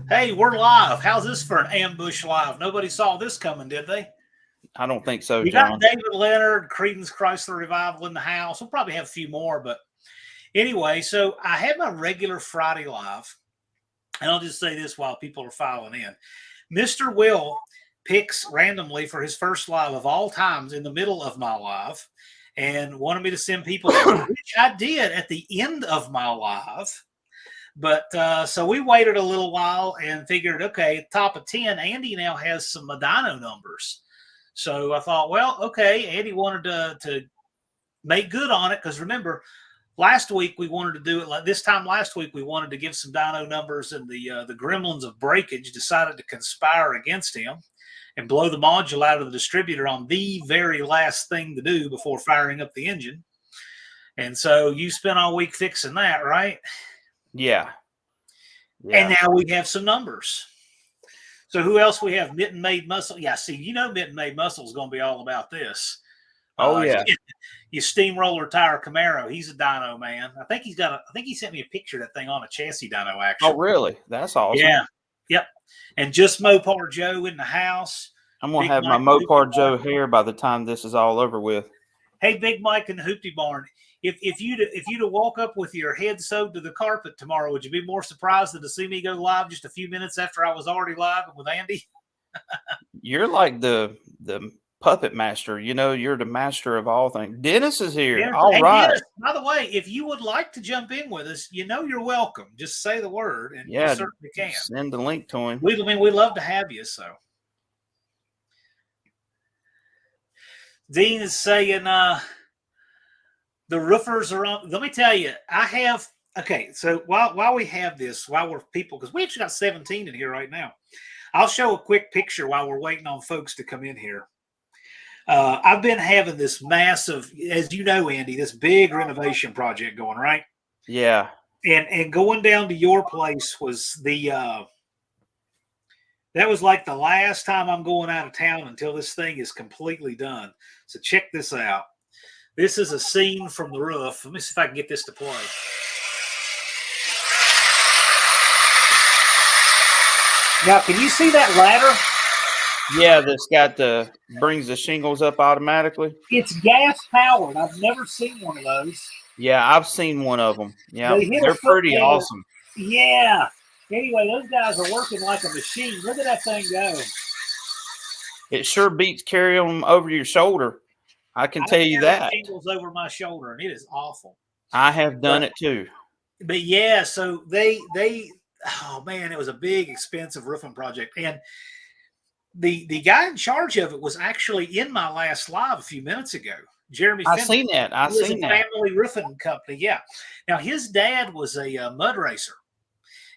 Hey, we're live. How's this for an ambush live? Nobody saw this coming, did they? I don't think so, We got John. David Leonard, Creedence Chrysler Revival in the house. We'll probably have a few more, but anyway, so I have my regular Friday live, and I'll just say this while people are filing in. Mr. Will picks randomly for his first live of all times in the middle of my live and wanted me to send people in, which I did at the end of my live. But so we waited a little while and figured, okay, top of 10, Andy now has some dyno numbers. So I thought, well, okay, Andy wanted to make good on it because remember, last week we wanted to do it like this time last week we wanted to give some dyno numbers, and the gremlins of breakage decided to conspire against him and blow the module out of the distributor on the very last thing to do before firing up the engine. And so you spent all week fixing that, right? Yeah. And now we have some numbers. So who else we have? Mitten Made Muscle. Yeah, see, Mitten Made Muscle is going to be all about this. Oh, yeah. You steamroller tire Camaro. He's a dyno man. I think he sent me a picture of that thing on a chassis dyno, actually. Oh, really? That's awesome. Yeah. Yep. And just Mopar Joe in the house. I'm going to have my Mopar Joe here by the time this is all over with. Hey, Big Mike in the Hoopty Barn. If you'd have woke up with your head sewed to the carpet tomorrow, would you be more surprised than to see me go live just a few minutes after I was already live with Andy? You're like the puppet master. You're the master of all things. Dennis is here. Dennis, all right. Dennis, by the way, if you would like to jump in with us, you're welcome. Just say the word, and you certainly can. Send the link to him. We love to have you. So, Dean is saying the roofers are on. Let me tell you, I have. Okay, so while we have this, while we're people, because we actually got 17 in here right now, I'll show a quick picture while we're waiting on folks to come in here. I've been having this massive, as you know, Andy, this big renovation project going, right? Yeah. And going down to your place was that was like the last time I'm going out of town until this thing is completely done. So check this out. This is a scene from the roof. Let me see if I can get this to play. Now, can you see that ladder? Yeah, that's brings the shingles up automatically. It's gas powered. I've never seen one of those. Yeah, I've seen one of them. Yeah, they're pretty awesome. Yeah. Anyway, those guys are working like a machine. Look at that thing go. It sure beats carrying them over your shoulder. I can tell you that. Shingles over my shoulder, and it is awful. I have done it too. But yeah, so they oh man, it was a big, expensive roofing project, and the guy in charge of it was actually in my last live a few minutes ago. Jeremy Finley. I've seen that. I've seen that. Family roofing company. Yeah. Now his dad was a mud racer,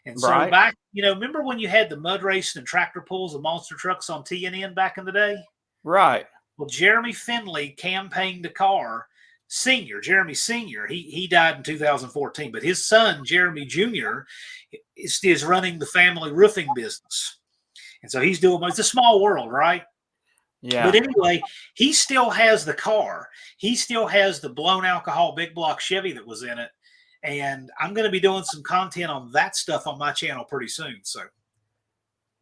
and so back, remember when you had the mud racing and tractor pulls and monster trucks on TNN back in the day? Right. Well, Jeremy Finley campaigned a car. Jeremy Sr., he died in 2014, but his son, Jeremy Jr., is running the family roofing business. And so he's doing, it's a small world, right? Yeah. But anyway, he still has the car. He still has the blown alcohol big block Chevy that was in it. And I'm going to be doing some content on that stuff on my channel pretty soon. So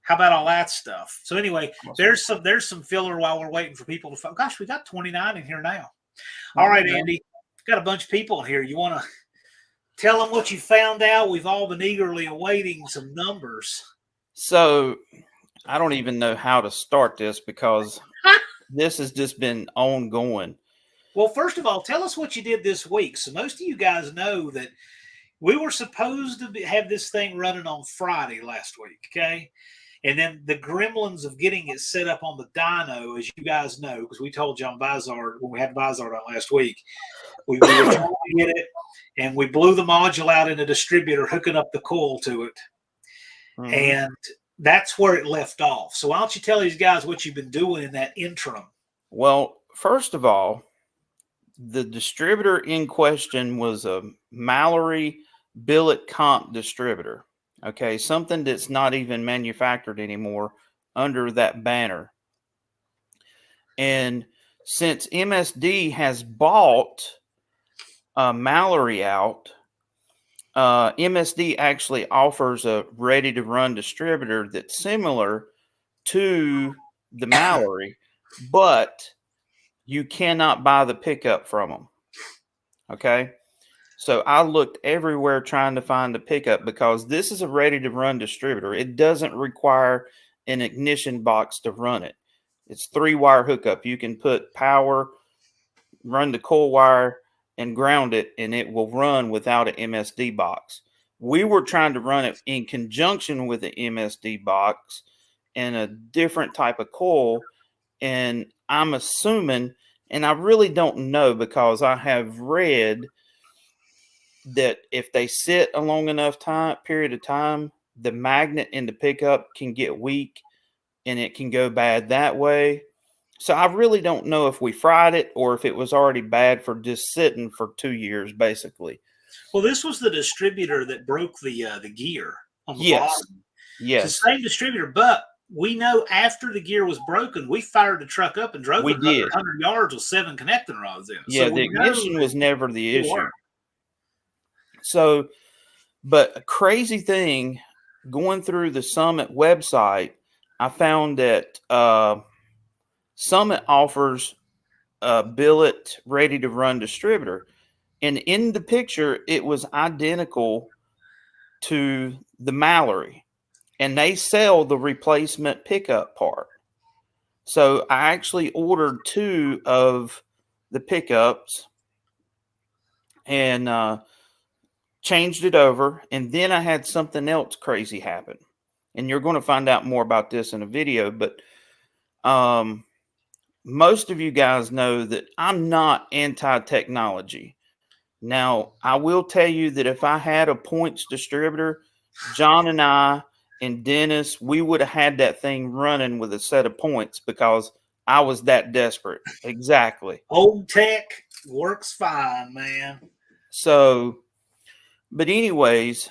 how about all that stuff? So anyway, awesome. There's some filler while we're waiting for people to. Gosh, we got 29 in here now. All right, Andy, got a bunch of people in here. You want to tell them what you found out? We've all been eagerly awaiting some numbers. So I don't even know how to start this because this has just been ongoing. Well, first of all, tell us what you did this week. So most of you guys know that we were supposed to have this thing running on Friday last week, okay? And then the gremlins of getting it set up on the dyno, as you guys know, because we told you on Vizard when we had Vizard on last week, we were trying to get it, and we blew the module out in a distributor, hooking up the coil to it. Mm-hmm. And that's where it left off. So why don't you tell these guys what you've been doing in that interim? Well, first of all, the distributor in question was a Mallory billet comp distributor. Okay, something that's not even manufactured anymore under that banner. And since MSD has bought Mallory out, MSD actually offers a ready-to-run distributor that's similar to the Mallory, but you cannot buy the pickup from them. Okay. So I looked everywhere trying to find the pickup because this is a ready-to-run distributor. It doesn't require an ignition box to run it. It's 3-wire hookup. You can put power, run the coil wire, and ground it, and it will run without an MSD box. We were trying to run it in conjunction with an MSD box and a different type of coil. And I'm assuming, and I really don't know because I have read that if they sit a long enough period of time, the magnet in the pickup can get weak and it can go bad that way. So I really don't know if we fried it or if it was already bad for just sitting for 2 years, basically. Well, this was the distributor that broke the gear on the Yes. bottom. Yes. It's the same distributor, but we know after the gear was broken, we fired the truck up and drove We it another did. 100 yards with 7 connecting rods in it. Yeah, So the we know ignition that was never the it issue. worked. So, but a crazy thing, going through the Summit website, I found that Summit offers a billet ready-to-run distributor. And in the picture, it was identical to the Mallory. And they sell the replacement pickup part. So I actually ordered 2 of the pickups and changed it over. And then I had something else crazy happen. And you're going to find out more about this in a video. But most of you guys know that I'm not anti-technology. Now, I will tell you that if I had a points distributor, John and I and Dennis, we would have had that thing running with a set of points because I was that desperate. Exactly. Old tech works fine, man. So, but anyways,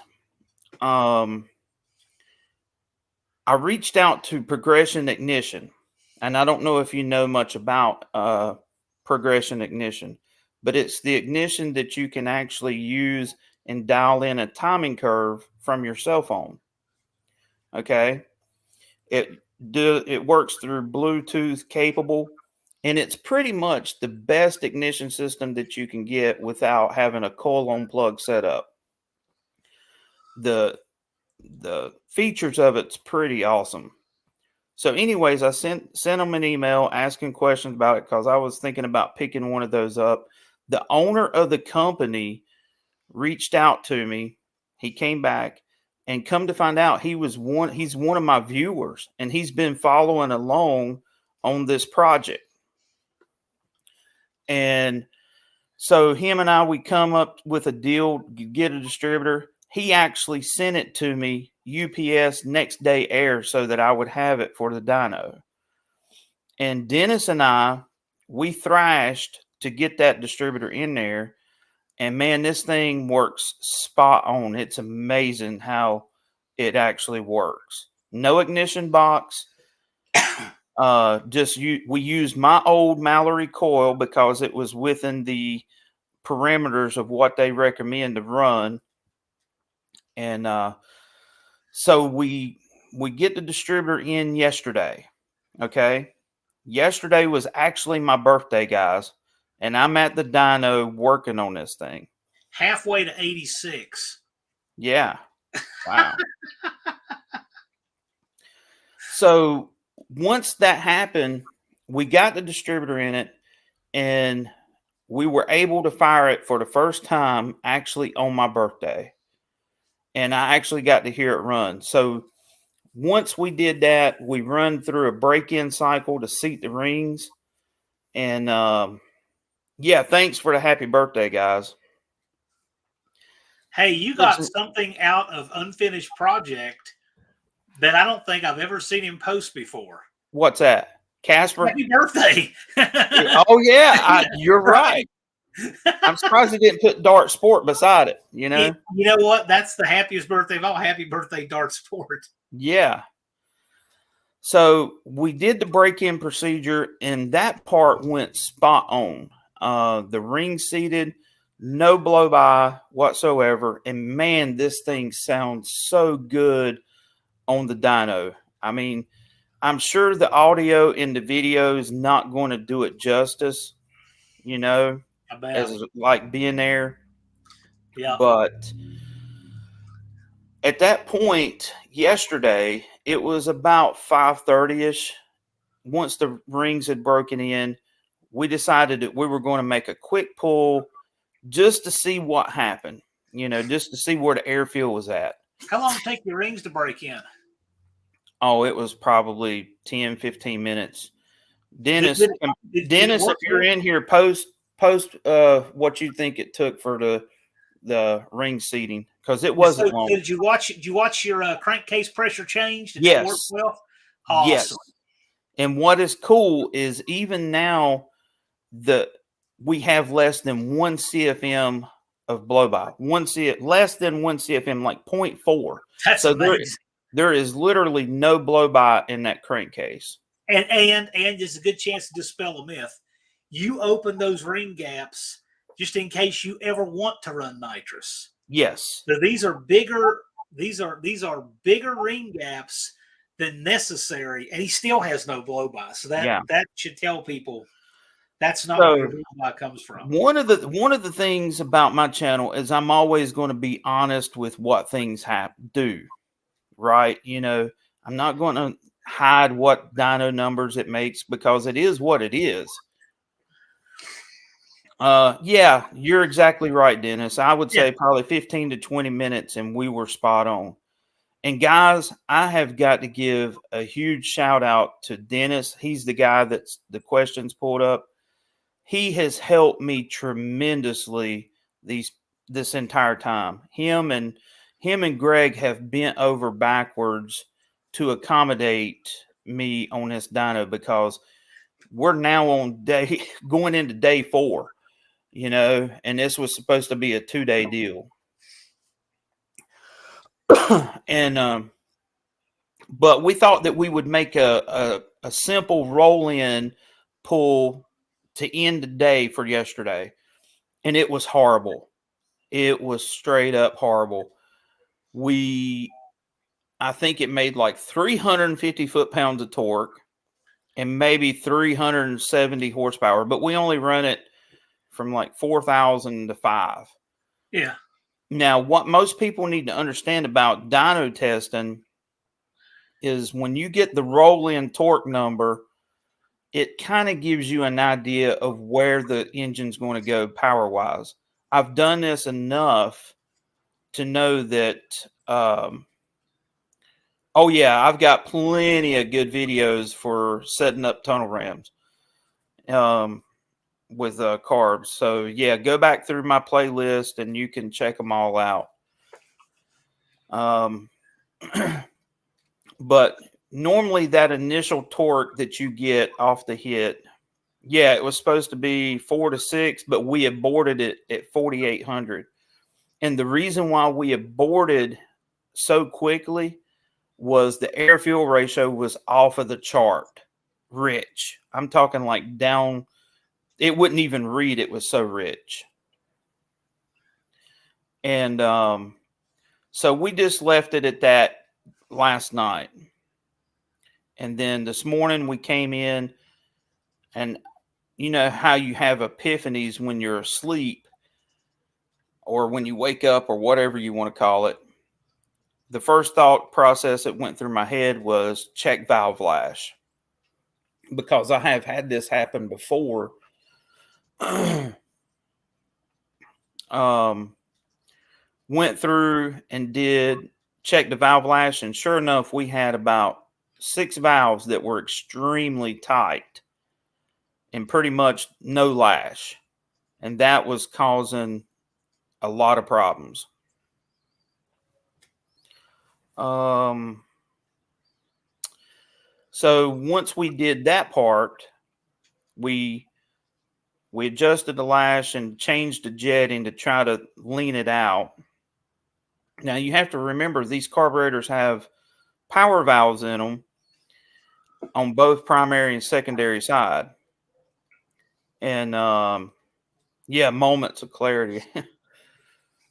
I reached out to Progression Ignition, and I don't know if you know much about Progression Ignition, but it's the ignition that you can actually use and dial in a timing curve from your cell phone. Okay. It works through Bluetooth capable, and it's pretty much the best ignition system that you can get without having a coil on plug set up. The features of it's pretty awesome. So anyways, I sent them an email asking questions about it because I was thinking about picking one of those up. The owner of the company reached out to me. He came back, and come to find out he's one of my viewers, and he's been following along on this project. And so him and I, we come up with a deal, get a distributor. He actually sent it to me UPS next day air so that I would have it for the dyno. And Dennis and I, we thrashed to get that distributor in there. And man, this thing works spot on. It's amazing how it actually works. No ignition box. We used my old Mallory coil because it was within the parameters of what they recommend to run. And so we get the distributor in yesterday. Okay. Yesterday was actually my birthday, guys. And I'm at the dyno working on this thing. Halfway to 86. Yeah. Wow. So once that happened, we got the distributor in it, and we were able to fire it for the first time actually on my birthday. And I actually got to hear it run. So once we did that, we run through a break-in cycle to seat the rings. And yeah, thanks for the happy birthday, guys. Hey, you got something out of Unfinished Project that I don't think I've ever seen him post before. What's that? Casper? Happy birthday. Oh, yeah. You're right. I'm surprised he didn't put Dart Sport beside it, you know? You know what? That's the happiest birthday of all. Happy birthday, Dart Sport. Yeah. So we did the break-in procedure, and that part went spot on. The ring seated, no blow by whatsoever. And man, this thing sounds so good on the dyno. I mean, I'm sure the audio in the video is not going to do it justice, you know, I bet. as like being there. Yeah. But at that point yesterday, it was about 5:30ish. Once the rings had broken in, we decided that we were going to make a quick pull just to see what happened, just to see where the airfield was at. How long did it take your rings to break in? Oh, it was probably 10, 15 minutes. Did, Dennis, did, did it Dennis, if work you're good? in here, post what you think it took for the ring seating, because it So wasn't long. did you watch? Did you watch your crankcase pressure change? Did that work Yes, well? yes. Awesome. And what is cool is even now the we have less than 1 CFM of blow by. Less than 1 CFM, like 0.4. That's So amazing. there is literally no blow by in that crankcase. And there's a good chance to dispel a myth. You open those ring gaps just in case you ever want to run nitrous. Yes. So these are bigger. These are bigger ring gaps than necessary, and he still has no blow by. So that should tell people that's not where your blow by comes from. One of the things about my channel is I'm always going to be honest with what things do, right? I'm not going to hide what dyno numbers it makes, because it is what it is. Yeah, you're exactly right, Dennis. I would say probably 15 to 20 minutes and we were spot on. And guys, I have got to give a huge shout out to Dennis. He's the guy that's the questions pulled up. He has helped me tremendously this entire time. Him and Greg have bent over backwards to accommodate me on this dyno, because we're now on going into day 4, and this was supposed to be a 2-day deal. And but we thought that we would make a simple roll-in pull to end the day for yesterday, and it was horrible. It was straight up horrible. I think it made like 350 foot-pounds of torque and maybe 370 horsepower, but we only run it from like 4,000 to 5. Yeah. Now, what most people need to understand about dyno testing is when you get the roll-in torque number, it kind of gives you an idea of where the engine's going to go power-wise. I've done this enough to know that, oh yeah, I've got plenty of good videos for setting up tunnel rams with carbs. So yeah, go back through my playlist and you can check them all out. But normally that initial torque that you get off the hit, yeah, it was supposed to be 4 to 6, but we aborted it at 4,800. And the reason why we aborted so quickly was the air fuel ratio was off of the chart. Rich. I'm talking like down. It wouldn't even read. It was so rich. And so we just left it at that last night. And then this morning we came in, and you know how you have epiphanies when you're asleep or when you wake up or whatever you want to call it. The first thought process that went through my head was check valve lash, because I have had this happen before. Went through and did check the valve lash, and sure enough, we had about 6 valves that were extremely tight and pretty much no lash, and that was causing a lot of problems. So once we did that part, we adjusted the lash and changed the jetting to try to lean it out. Now you have to remember these carburetors have power valves in them on both primary and secondary side. And Yeah, moments of clarity.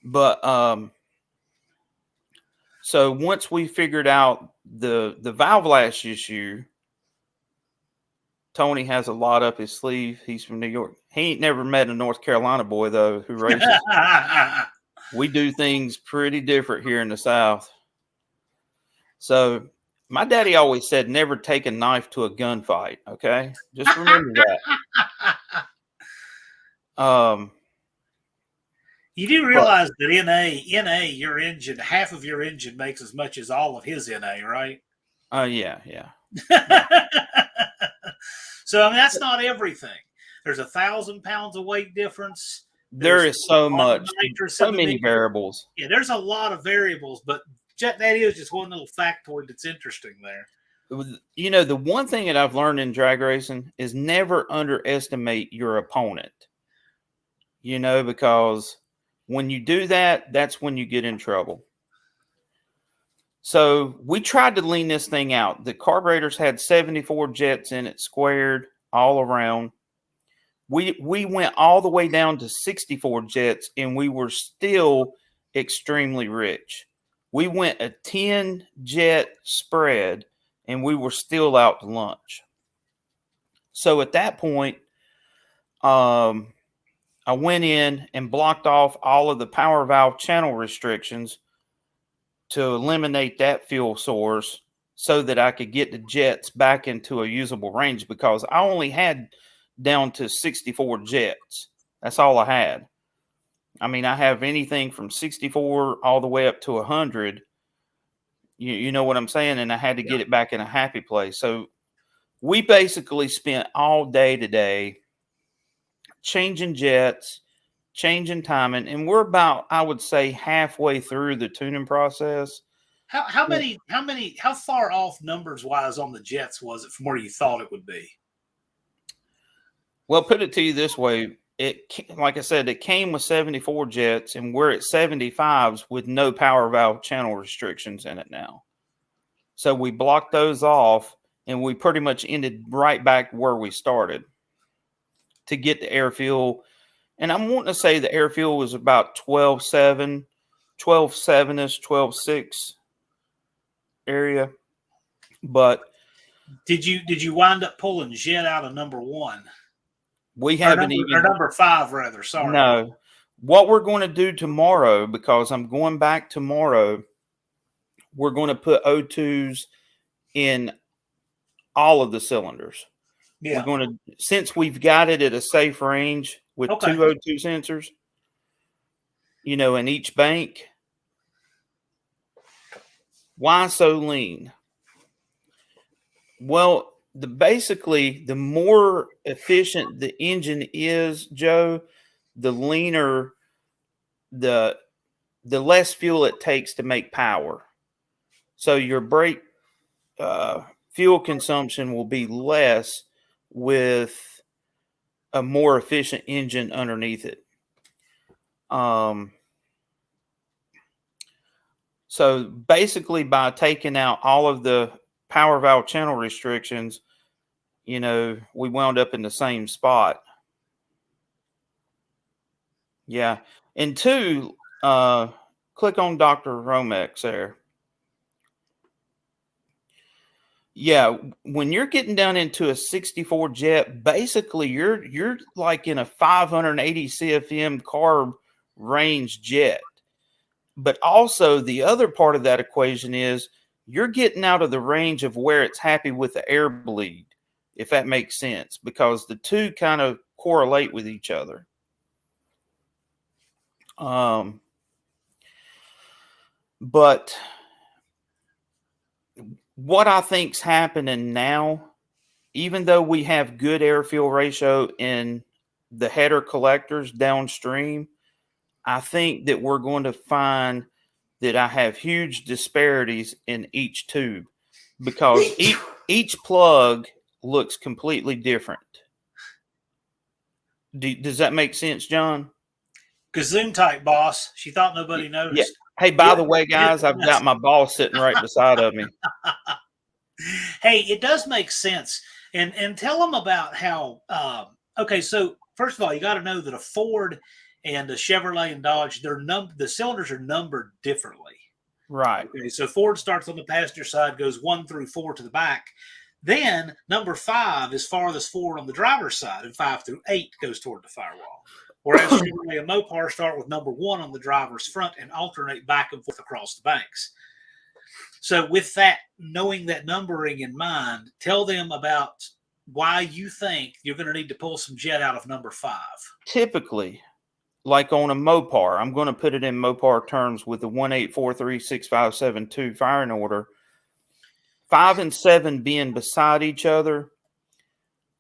But so once we figured out the valve lash issue, Tony has a lot up his sleeve. He's from New York. He ain't never met a North Carolina boy though who races. We do things pretty different here in the South. So my daddy always said, never take a knife to a gunfight. Okay. Just remember that. You do realize that NA, your engine, half of your engine makes as much as all of his NA, right? Yeah. So I mean, that's not everything. There's 1,000 pounds of weight difference. There is so much, so many variables. Yeah, there's a lot of variables, but that is just one little factoid that's interesting there. You know, the one thing that I've learned in drag racing is never underestimate your opponent. You know, because when you do that, that's when you get in trouble. So we tried to lean this thing out. The carburetors had 74 jets in it, squared all around. We went all the way down to 64 jets, and we were still extremely rich. We went a 10 jet spread, and we were still out to lunch. So at that point, I went in and blocked off all of the power valve channel restrictions to eliminate that fuel source so that I could get the jets back into a usable range, because I only had down to 64 jets. That's all I had. I mean, I have anything from 64 all the way up to 100. You know what I'm saying? And I had to get it back in a happy place. So we basically spent all day today changing jets, changing timing, and we're about, I would say, halfway through the tuning process. How far off numbers wise on the jets was it from where you thought it would be? Well, put it to you this way. Like I said, it came with 74 jets, and we're at 75s with no power valve channel restrictions in it now. So we blocked those off, and we pretty much ended right back where we started to get the air fuel. And I'm wanting to say the air fuel was about 12.7, 12.7-ish, 12.6 area. But did you wind up pulling jet out of number 1? We haven't or number 5 rather. Sorry. No. What we're going to do tomorrow, because I'm going back tomorrow, we're going to put O2s in all of the cylinders. Yeah. We're going to, since we've got it at a safe range with 2 O2 sensors, you know, in each bank. Why so lean? Well, basically, the more efficient the engine is, Joe, the leaner, the less fuel it takes to make power. So your brake fuel consumption will be less with a more efficient engine underneath it. So basically, by taking out all of the power valve channel restrictions, you know, we wound up in the same spot. Yeah. And 2, click on Dr. Romex there. Yeah, when you're getting down into a 64 jet, basically you're like in a 580 CFM carb range jet. But also the other part of that equation is you're getting out of the range of where it's happy with the air bleed, if that makes sense, because the two kind of correlate with each other. But what I think's happening now, even though we have good air fuel ratio in the header collectors downstream, I think that we're going to find that I have huge disparities in each tube, because each plug looks completely different. Does that make sense, John? Gazoon type, boss. She thought nobody noticed. Yeah. Hey, by the way, guys, I've got my boss sitting right beside of me. Hey, it does make sense. And tell them about how, okay, so first of all, you got to know that a Ford and a Chevrolet and Dodge, the cylinders are numbered differently. Right. Okay, so Ford starts on the passenger side, goes 1 through 4 to the back. Then number 5 is farthest forward on the driver's side, and 5 through 8 goes toward the firewall. Whereas Chevrolet and Mopar start with number 1 on the driver's front and alternate back and forth across the banks. So with that, knowing that numbering in mind, tell them about why you think you're going to need to pull some jet out of number 5. Typically, like on a Mopar, I'm going to put it in Mopar terms with the 1843657 firing order. 5 and 7 being beside each other,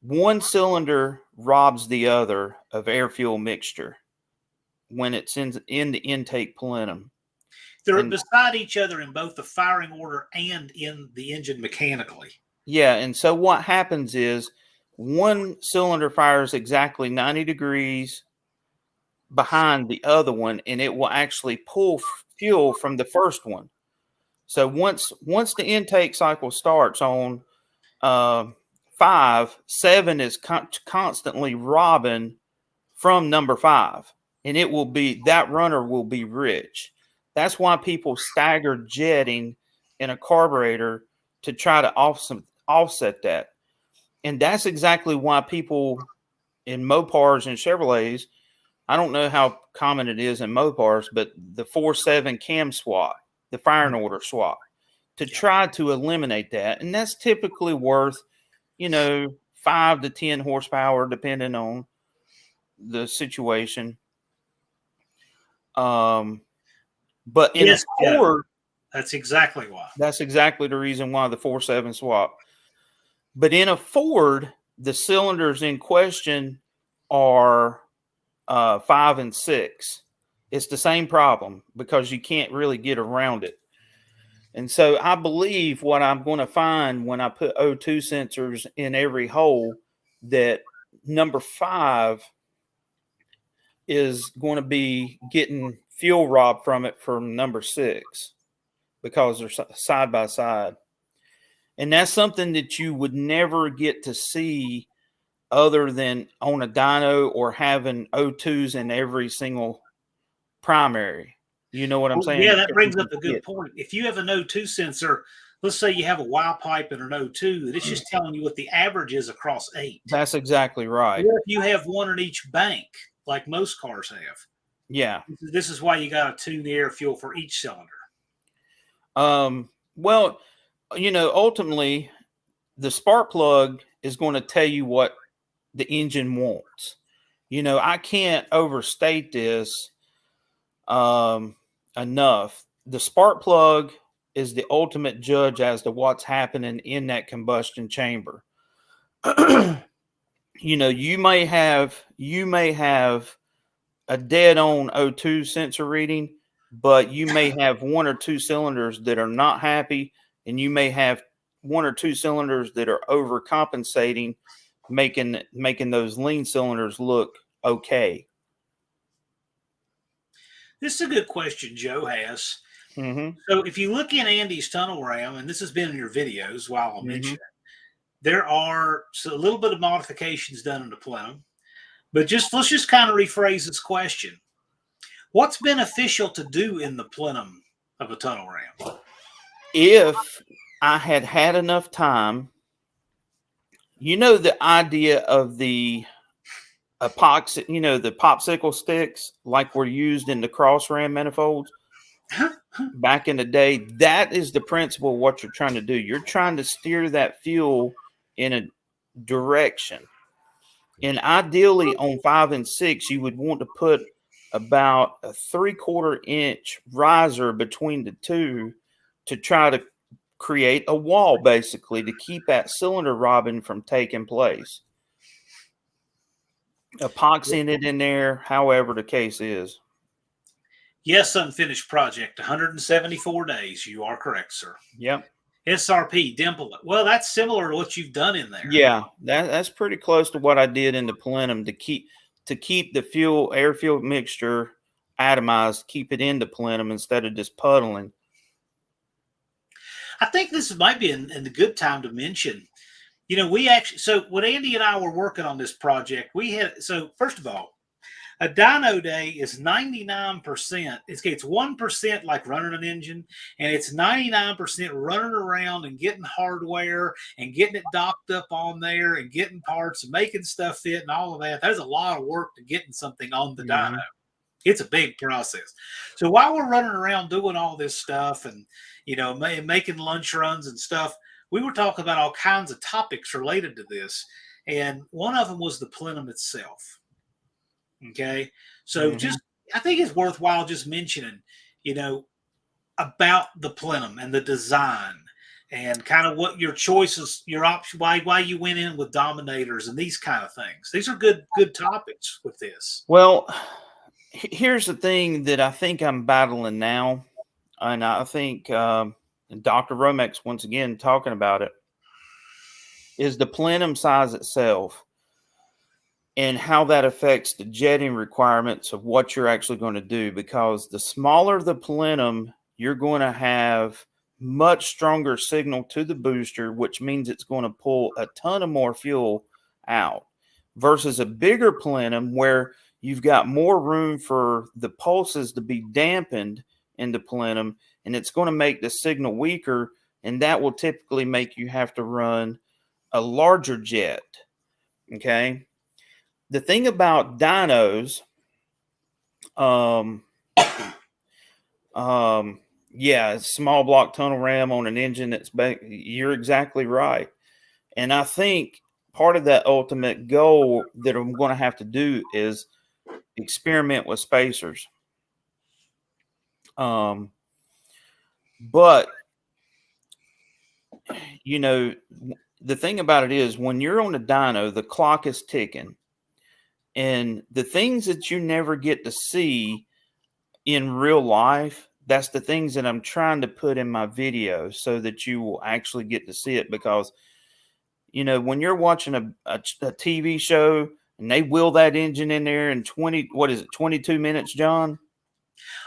one cylinder robs the other of air fuel mixture when it's in the intake plenum. They're beside each other in both the firing order and in the engine mechanically. Yeah, and so what happens is one cylinder fires exactly 90 degrees behind the other one, and it will actually pull fuel from the first one. So once the intake cycle starts on 5, 7 is constantly robbing from number 5, and it will be, that runner will be rich. That's why people stagger jetting in a carburetor to try to offset that. And that's exactly why people in Mopars and Chevrolets, I don't know how common it is in Mopars, but the 4-7 cam swap, the firing order swap, to try to eliminate that. And that's typically worth, 5 to 10 horsepower, depending on the situation. But in a Ford, that's exactly why. That's exactly the reason why the 4-7 swap. But in a Ford, the cylinders in question are 5 and 6. It's the same problem because you can't really get around it. And so I believe what I'm going to find when I put O2 sensors in every hole, that number 5 is going to be getting fuel robbed from it from number 6 because they're side by side. And that's something that you would never get to see other than on a dyno or having O2s in every single primary. You know what I'm saying? Yeah, that brings up a good point. If you have an O2 sensor, let's say you have a Y pipe and an O2, it's just telling you what the average is across 8. That's exactly right. Or if you have one in each bank, like most cars have. Yeah. This is why you got to tune the air fuel for each cylinder. Well, ultimately, the spark plug is going to tell you what the engine wants. I can't overstate this enough. The spark plug is the ultimate judge as to what's happening in that combustion chamber. You may have a dead on O2 sensor reading, but you may have 1 or 2 cylinders that are not happy, and you may have 1 or 2 cylinders that are overcompensating, making those lean cylinders look okay. This is a good question Joe has. Mm-hmm. So if you look in Andy's tunnel ram, and this has been in your videos while I'll mention it, there are a little bit of modifications done in the plenum. But let's just kind of rephrase this question. What's beneficial to do in the plenum of a tunnel ram? If I had enough time, the idea of the epoxy, the popsicle sticks like were used in the cross ram manifolds back in the day, that is the principle of what you're trying to do. You're trying to steer that fuel in a direction. And ideally on 5 and 6, you would want to put about a 3/4 inch riser between the two to try to create a wall, basically, to keep that cylinder robbing from taking place. Epoxying it in there, however the case is. Yes, unfinished project, 174 days. You are correct, sir. Yep. SRP, dimple it. Well, that's similar to what you've done in there. Yeah, that's pretty close to what I did in the plenum to keep the air fuel mixture atomized, keep it in the plenum instead of just puddling. I think this might be in the good time to mention we actually, so when Andy and I were working on this project, so first of all, a dyno day is 99%. It's 1% like running an engine, and it's 99% running around and getting hardware and getting it docked up on there and getting parts and making stuff fit and all of that. There's a lot of work to getting something on the dyno. Mhm. It's a big process. So while we're running around doing all this stuff and making lunch runs and stuff, we were talking about all kinds of topics related to this, and one of them was the plenum itself. Okay. So Mhm. I think it's worthwhile just mentioning, you know, about the plenum and the design and kind of what your choices, your option, why you went in with dominators and these kind of things. These are good topics with this. Well, here's the thing that I think I'm battling now, and I think Dr. Romex once again talking about it is the plenum size itself and how that affects the jetting requirements of what you're actually going to do. Because the smaller the plenum, you're going to have much stronger signal to the booster, which means it's going to pull a ton of more fuel out versus a bigger plenum where you've got more room for the pulses to be dampened in the plenum, and it's going to make the signal weaker, and that will typically make you have to run a larger jet. Okay. The thing about dynos, um, yeah, small block tunnel ram on an engine you're exactly right. And I think part of that ultimate goal that I'm going to have to do is experiment with spacers. But the thing about it is when you're on a dyno, the clock is ticking, and the things that you never get to see in real life, that's the things that I'm trying to put in my video so that you will actually get to see it. Because when you're watching a TV show and they wheel that engine in there in 22 minutes, John?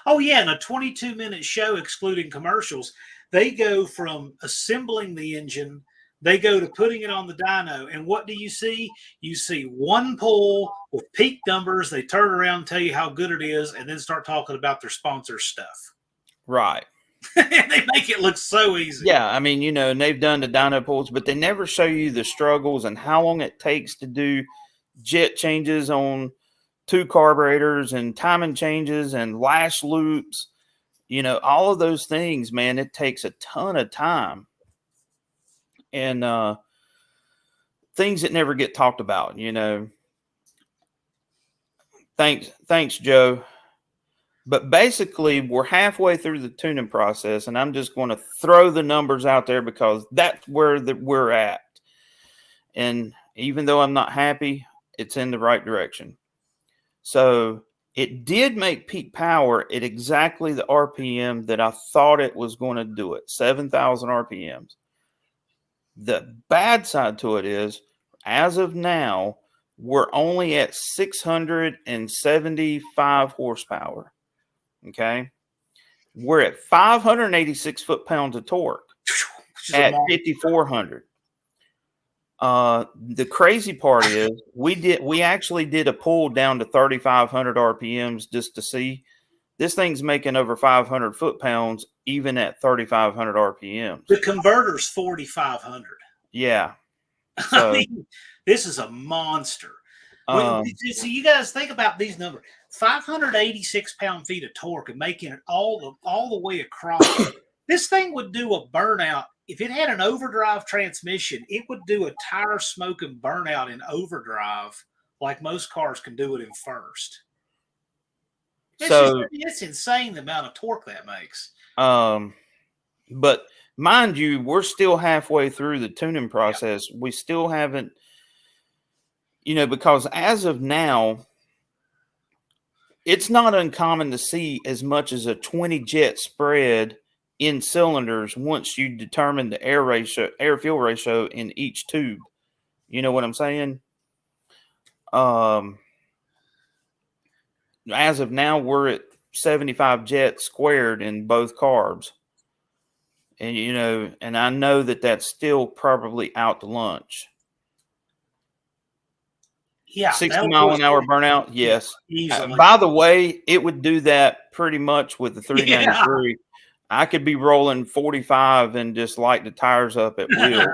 Oh yeah, in a 22-minute show, excluding commercials, they go from assembling the engine, they go to putting it on the dyno, and what do you see? You see one pull with peak numbers. They turn around and tell you how good it is, and then start talking about their sponsor stuff. Right. They make it look so easy. Yeah, I mean, and they've done the dyno pulls, but they never show you the struggles and how long it takes to do jet changes on two carburetors and timing changes and lash loops. All of those things, man, it takes a ton of time and things that never get talked about. Thanks, Joe. But basically, we're halfway through the tuning process, and I'm just going to throw the numbers out there because that's where we're at. And even though I'm not happy, it's in the right direction. So it did make peak power at exactly the RPM that I thought it was going to do it, 7,000 RPMs. The bad side to it is, as of now, we're only at 675 horsepower. Okay. We're at 586 foot-pounds of torque at 5,400. The crazy part is we actually did a pull down to 3,500 RPMs just to see. This thing's making over 500 foot-pounds even at 3,500 RPMs. The converter's 4,500. Yeah. So, I mean, this is a monster. So you guys think about these numbers: 586 pound-feet of torque and making it all the way across. This thing would do a burnout. If it had an overdrive transmission, it would do a tire smoking burnout in overdrive like most cars can do it in first. It's insane the amount of torque that makes. But mind you, we're still halfway through the tuning process. Yeah. We still haven't, because as of now, it's not uncommon to see as much as a 20 jet spread in cylinders once you determine the air fuel ratio in each tube. You know what I'm saying? As of now, we're at 75 jets squared in both carbs. And, and I know that that's still probably out to lunch. Yeah, 60 mile an hour burnout. Yes. easily. By the way, it would do that pretty much with the 393. Yeah. I could be rolling 45 and just light the tires up at will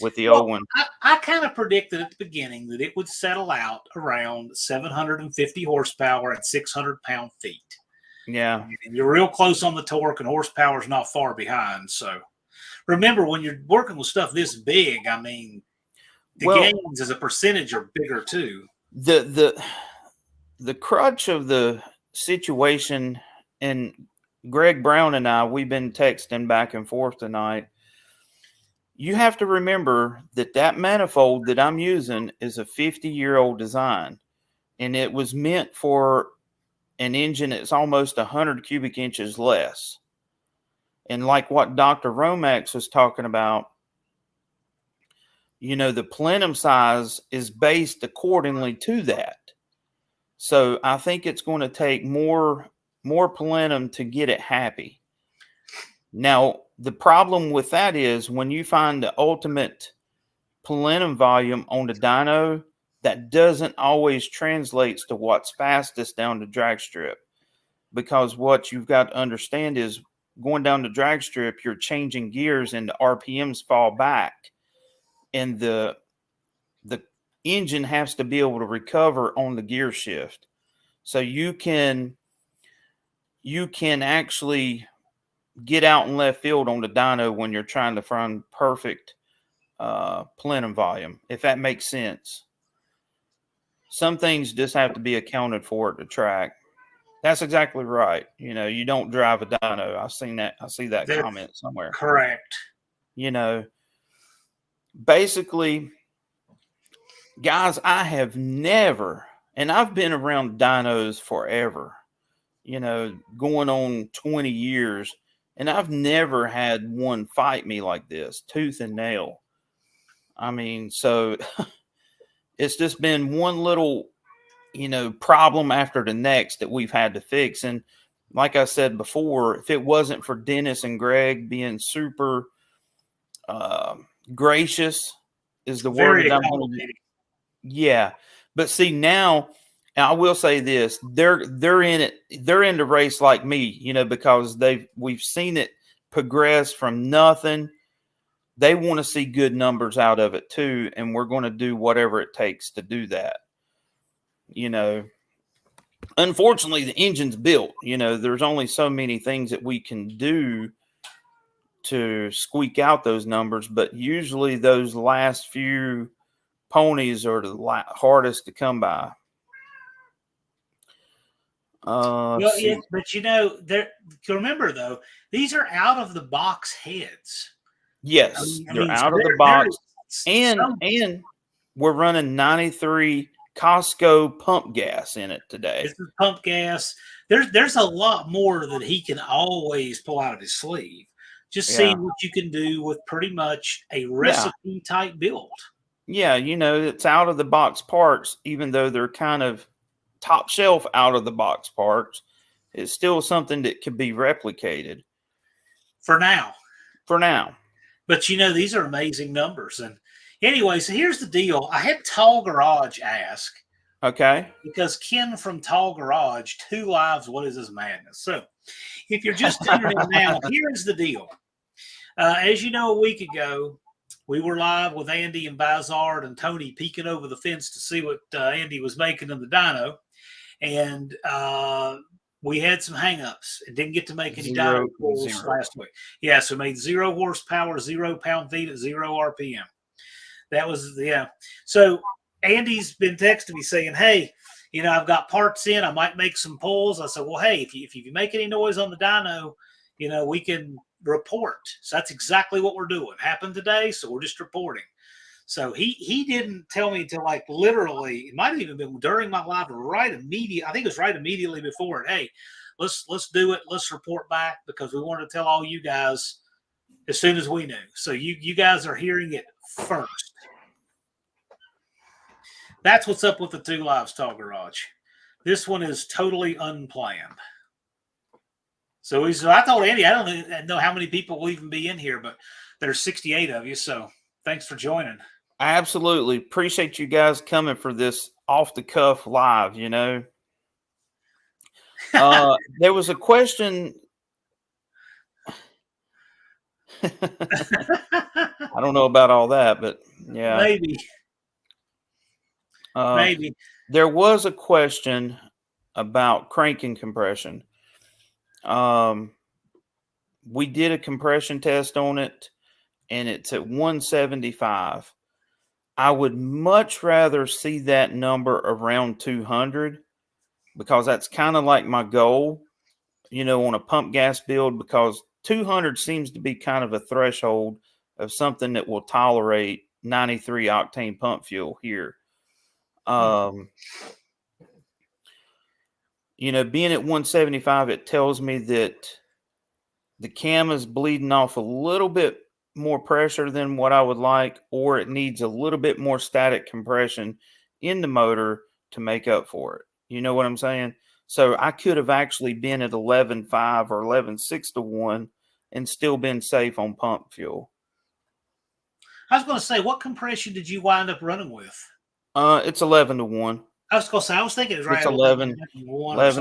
with the old one. I kind of predicted at the beginning that it would settle out around 750 horsepower at 600 pound-feet. Yeah. And you're real close on the torque, and horsepower is not far behind. So remember, when you're working with stuff this big, I mean, the gains as a percentage are bigger too. The crutch of the situation, and Greg Brown and I, we've been texting back and forth tonight. You have to remember that manifold that I'm using is a 50-year-old design, and it was meant for an engine that's almost 100 cubic inches less. And like what Dr. Romax was talking about, the plenum size is based accordingly to that. So I think it's going to take more plenum to get it happy. Now, the problem with that is when you find the ultimate plenum volume on the dyno, that doesn't always translates to what's fastest down the drag strip. Because what you've got to understand is going down the drag strip, you're changing gears and the RPMs fall back. And the engine has to be able to recover on the gear shift. So you can actually get out in left field on the dyno when you're trying to find perfect plenum volume, if that makes sense. Some things just have to be accounted for at the track. That's exactly right. You don't drive a dyno. I see that comment somewhere. Correct. Basically, guys, I have never, and I've been around dynos forever, going on 20 years, and I've never had one fight me like this, tooth and nail. I mean, so it's just been one little, problem after the next that we've had to fix. And like I said before, if it wasn't for Dennis and Greg being super gracious is the word that I'm going to. Yeah. But see, now I will say this, they're in it. They're in the race like me, because we've seen it progress from nothing. They want to see good numbers out of it too. And we're going to do whatever it takes to do that. Unfortunately, the engine's built. There's only so many things that we can do to squeak out those numbers, but usually those last few ponies are the hardest to come by. But remember though, these are out of the box heads. Yes, they're out of the box, and we're running 93 Costco pump gas in it today. This is pump gas. There's a lot more that he can always pull out of his sleeve. Just seeing what you can do with pretty much a recipe type build. Yeah, it's out of the box parts, even though they're kind of top shelf out of the box parts. It's still something that can be replicated. For now. But these are amazing numbers. And anyway, so here's the deal. I had Tall Garage ask. Okay. Because Ken from Tall Garage, 2 lives, what is this madness? So if you're just tuning in now, here's the deal. As you know, a week ago, we were live with Andy and Bazard and Tony peeking over the fence to see what Andy was making in the dyno. And we had some hangups. It didn't get to make any dyno pulls last week. Yeah, so made 0 horsepower, 0 pound-feet at 0 RPM. That was, So Andy's been texting me saying, hey, I've got parts in. I might make some pulls. I said, well, hey, if you make any noise on the dyno, we can report. So that's exactly what we're doing. Happened today, so we're just reporting. So he didn't tell me till like literally, it might have even been during my live, I think it was right immediately before it. Hey, let's do it. Let's report back because we wanted to tell all you guys as soon as we knew. So you guys are hearing it first. That's what's up with the 2 lives, Tall Garage. This one is totally unplanned. So I told Andy, I don't know how many people will even be in here, but there's 68 of you. So thanks for joining. I absolutely appreciate you guys coming for this off the cuff live. There was a question. I don't know about all that, but yeah. Maybe. Maybe. There was a question about cranking compression. We did a compression test on it, and it's at 175. I would much rather see that number around 200 because that's kind of like my goal, on a pump gas build, because 200 seems to be kind of a threshold of something that will tolerate 93 octane pump fuel here. Being at 175, it tells me that the cam is bleeding off a little bit more pressure than what I would like, or it needs a little bit more static compression in the motor to make up for it. You know what I'm saying? So I could have actually been at 11.5 or 11.6 to 1 and still been safe on pump fuel. I was going to say, what compression did you wind up running with? It's 11 to 1. I was going to say, I was thinking it was right. It's 11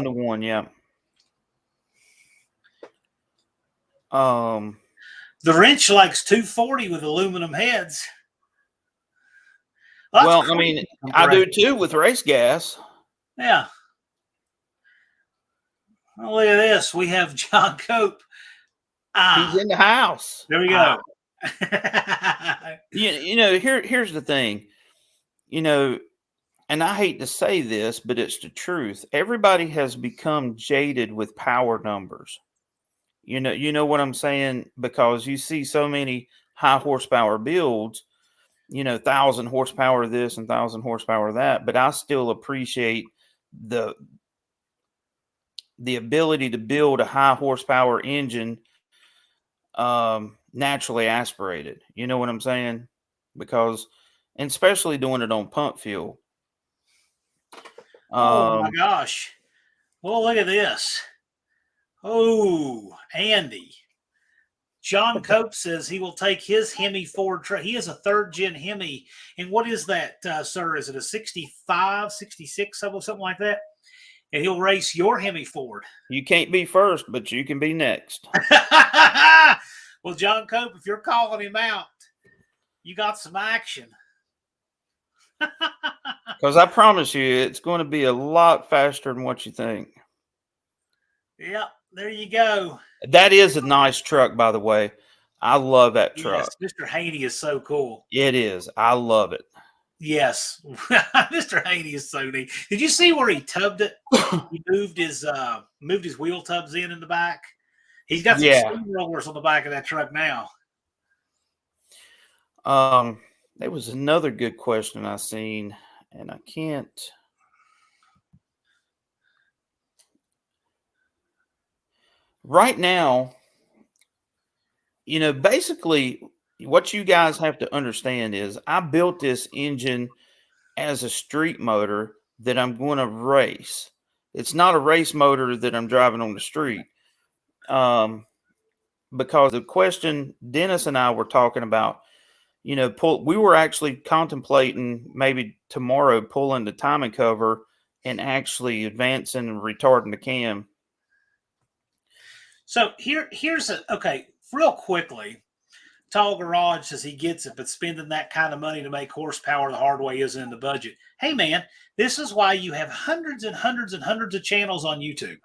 to 1. Yeah. The wrench likes 240 with aluminum heads. Well, I mean, I do too with race gas. Yeah. Well, look at this. We have John Cope. He's in the house. There we go. Here's the thing. And I hate to say this, but it's the truth. Everybody has become jaded with power numbers. You know what I'm saying? Because you see so many high horsepower builds, 1,000 horsepower this and 1,000 horsepower that, but I still appreciate the ability to build a high horsepower engine naturally aspirated. You know what I'm saying? Because, and especially doing it on pump fuel. Oh my gosh. Well, look at this. Oh, Andy. John Cope says he will take his Hemi Ford truck. He has a third gen Hemi. And what is that, sir? Is it a 65, 66, something like that? And he'll race your Hemi Ford. You can't be first, but you can be next. Well, John Cope, if you're calling him out, you got some action. Because I promise you, it's going to be a lot faster than what you think. Yep, there you go. That is a nice truck, by the way. I love that truck. Yes, Mr. Haney is so cool. It is. I love it. Yes. Mr. Haney is so neat. Did you see where he tubbed it? He moved his wheel tubs in the back. He's got some steamrollers on the back of that truck now. There was another good question I seen, and I can't. Right now, basically what you guys have to understand is I built this engine as a street motor that I'm going to race. It's not a race motor that I'm driving on the street. Because the question Dennis and I were talking about, we were actually contemplating maybe tomorrow pulling the timing cover and actually advancing and retarding the cam. So here's real quickly. Tall Garage says he gets it, but spending that kind of money to make horsepower the hard way isn't in the budget. Hey, man, this is why you have hundreds and hundreds and hundreds of channels on YouTube.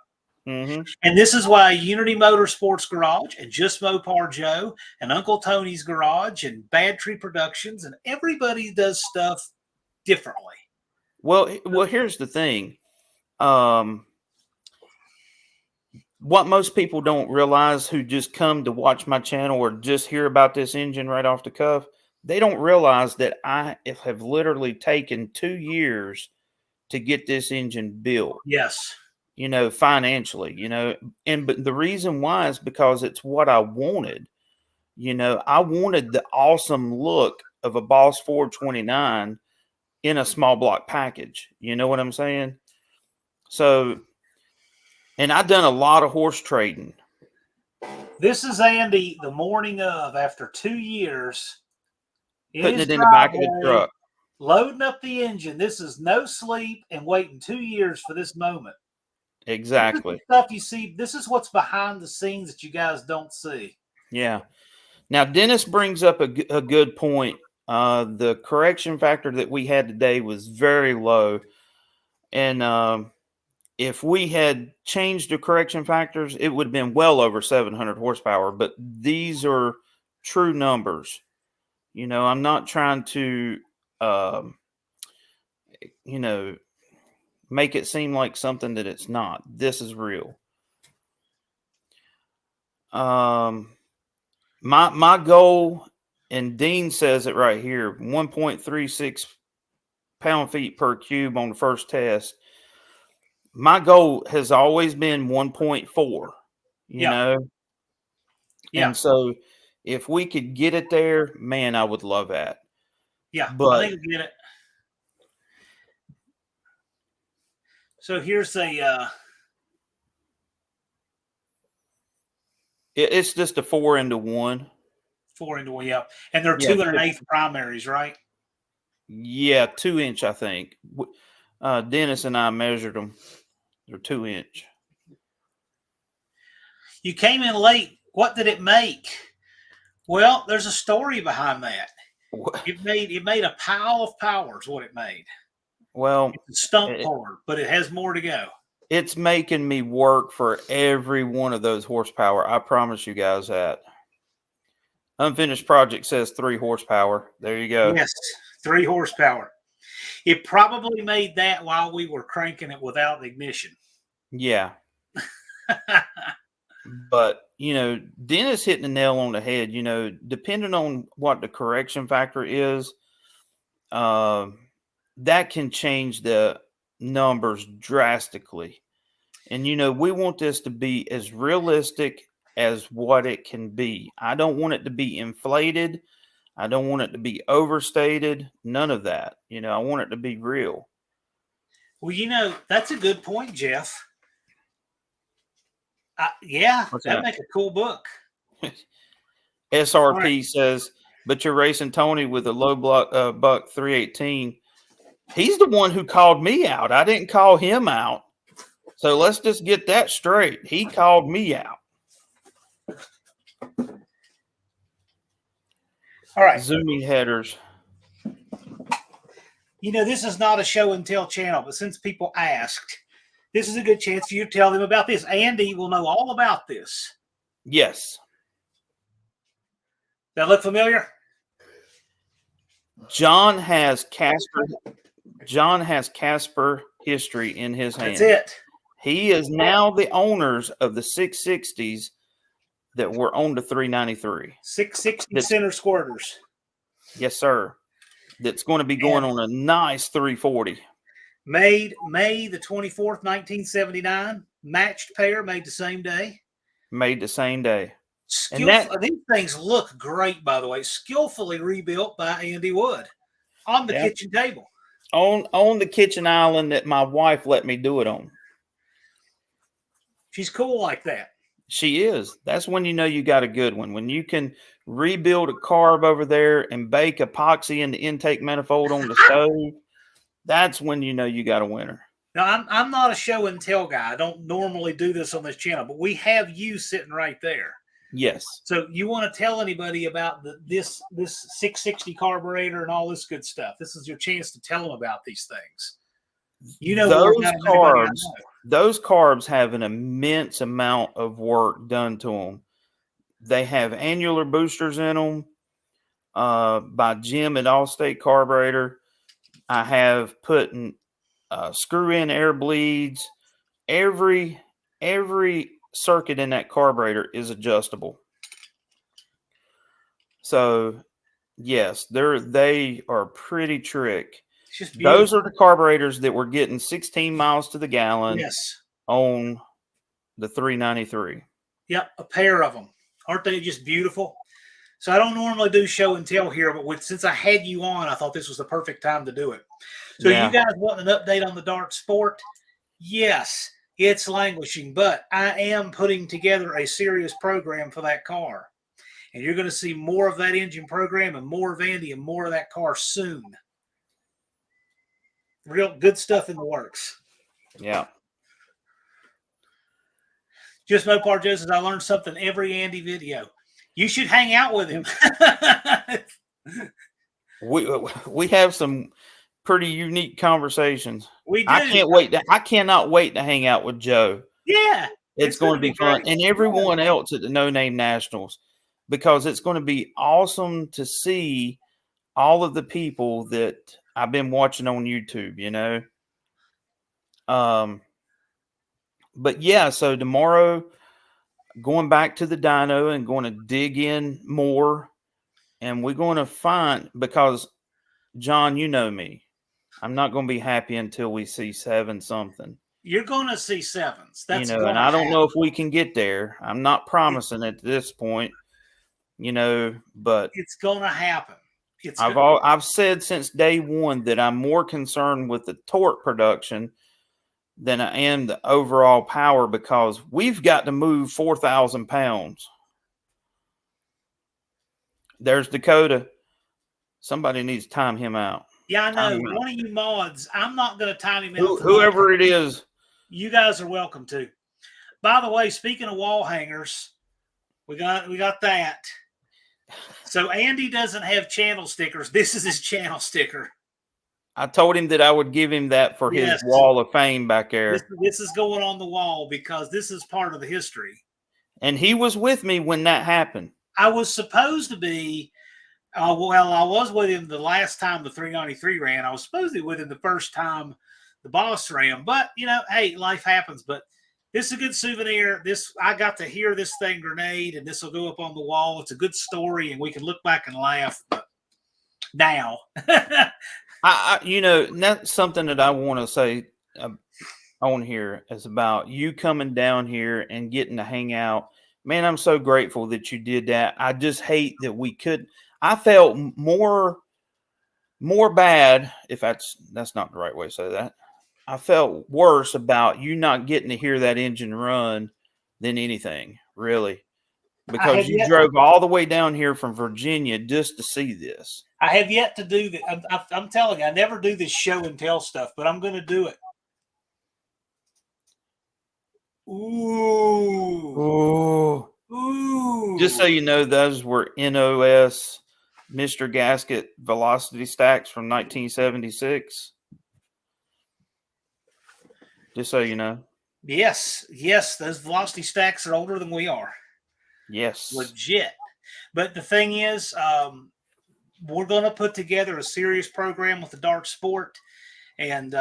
Mm-hmm. And this is why Unity Motorsports Garage and Just Mopar Joe and Uncle Tony's Garage and Bad Tree Productions and everybody does stuff differently. Well, here's the thing. What most people don't realize who just come to watch my channel or just hear about this engine right off the cuff, they don't realize that I have literally taken 2 years to get this engine built. Yes. Financially, but the reason why is because it's what I wanted. I wanted the awesome look of a Boss 429 in a small block package. You know what I'm saying? So, and I've done a lot of horse trading. This is Andy the morning of, after 2 years, in Putting his it in the back of the driveway, truck. loading up the engine. This is no sleep and waiting 2 years for this moment. This is the Exactly. stuff you see. This is what's behind the scenes that you guys don't see. Yeah. Now, Dennis brings up a good point. The correction factor that we had today was very low. And if we had changed the correction factors, it would have been well over 700 horsepower. But these are true numbers. I'm not trying to, um, make it seem like something that it's not. This is real. My goal, and Dean says it right here, 1.36 pound-feet per cube on the first test. My goal has always been 1.4, Yeah. Yeah. And so if we could get it there, man, I would love that. Yeah. I But think we get it. So here's it's just a 4-into-1. 4-into-1. Yeah. And they're Yeah, 2 1/8 primaries, right? yeah, 2-inch, I think. Dennis and I measured them. They're 2-inch. You came in late. What did it make? Well, there's a story behind that. It made a pile of power is what it made. Well, it's a stump puller, but it has more to go. It's making me work for every one of those horsepower. I promise you guys that. Unfinished project says 3 horsepower. There you go. Yes, 3 horsepower. It probably made that while we were cranking it without ignition. Yeah. But, Dennis hitting the nail on the head. Depending on what the correction factor is, that can change the numbers drastically. And, we want this to be as realistic as what it can be. I don't want it to be inflated. I don't want it to be overstated. None of that. I want it to be real. Well, that's a good point, Jeff. Yeah, that'd make a cool book. SRP right. Says, but you're racing Tony with a low buck 318. He's the one who called me out. I didn't call him out. So let's just get that straight. He called me out. All right. Zooming headers. This is not a show and tell channel, but since people asked, this is a good chance for you to tell them about this. Andy will know all about this. Yes. That look familiar? John has Casper history in his hand. That's it. He is now the owners of the 660s that were on the 393. 660 center squirters. Yes, sir. That's going to be going on a nice 340. Made May the 24th, 1979. Matched pair, made the same day. These things look great, by the way. Skillfully rebuilt by Andy Wood on the kitchen table. On the kitchen island that my wife let me do it on. She's cool like that. She is. That's when you got a good one. When you can rebuild a carb over there and bake epoxy in the intake manifold on the stove, that's when you got a winner. Now, I'm not a show and tell guy. I don't normally do this on this channel, but we have you sitting right there. Yes. So you want to tell anybody about this 660 carburetor and all this good stuff. This is your chance to tell them about these things. Those carbs have an immense amount of work done to them. They have annular boosters in them by Jim at Allstate Carburetor. I have put screw-in air bleeds. Every circuit in that carburetor is adjustable. So, yes, they are pretty trick. Those are the carburetors that were getting 16 miles to the gallon. Yes. On the 393. Yep, a pair of them. Aren't they just beautiful? So I don't normally do show and tell here, but since I had you on, I thought this was the perfect time to do it. So you guys want an update on the Dart Sport? Yes. It's languishing, but I am putting together a serious program for that car. And you're going to see more of that engine program and more of Andy and more of that car soon. Real good stuff in the works. Yeah. Just Mopar Joe says, I learned something every Andy video. You should hang out with him. we have some pretty unique conversations. We do. I cannot wait to hang out with Joe. Yeah. It's going to be fun. And everyone else at the No Name Nationals, because it's going to be awesome to see all of the people that I've been watching on YouTube, you know. But yeah, so tomorrow, going back to the dyno and going to dig in more, and we're going to find, because John, you know me, I'm not going to be happy until we see 7 something. You're going to see 7s. That's, you know, and I don't know if we can get there. I'm not promising at this point, you know, but it's going to happen. I've said since day one that I'm more concerned with the torque production than I am the overall power, because we've got to move 4,000 pounds. There's Dakota. Somebody needs to time him out. Yeah, I know. One of you mods. I'm not going to time him out. Whoever it is. You guys are welcome to. By the way, speaking of wall hangers, we got that. So Andy doesn't have channel stickers. This is his channel sticker. I told him that I would give him that for his wall of fame back there. This is going on the wall because this is part of the history. And he was with me when that happened. I was supposed to be, I was with him the last time the 393 ran. I was supposed to be with him the first time the boss ran. But, you know, hey, life happens. But this is a good souvenir. I got to hear this thing grenade, and this will go up on the wall. It's a good story, and we can look back and laugh. But now. You know, that's something that I want to say on here is about you coming down here and getting to hang out. Man, I'm so grateful that you did that. I just hate that we couldn't. I felt more bad, if that's not the right way to say that. I felt worse about you not getting to hear that engine run than anything, really. Because you drove all the way down here from Virginia just to see this. I have yet to do that. I'm telling you, I never do this show and tell stuff, but I'm going to do it. Ooh. Just so you know, those were NOS Mr. Gasket velocity stacks from 1976. Just so you know. Yes, those velocity stacks are older than we are. Yes. Legit. But the thing is, we're going to put together a serious program with the Dark Sport, and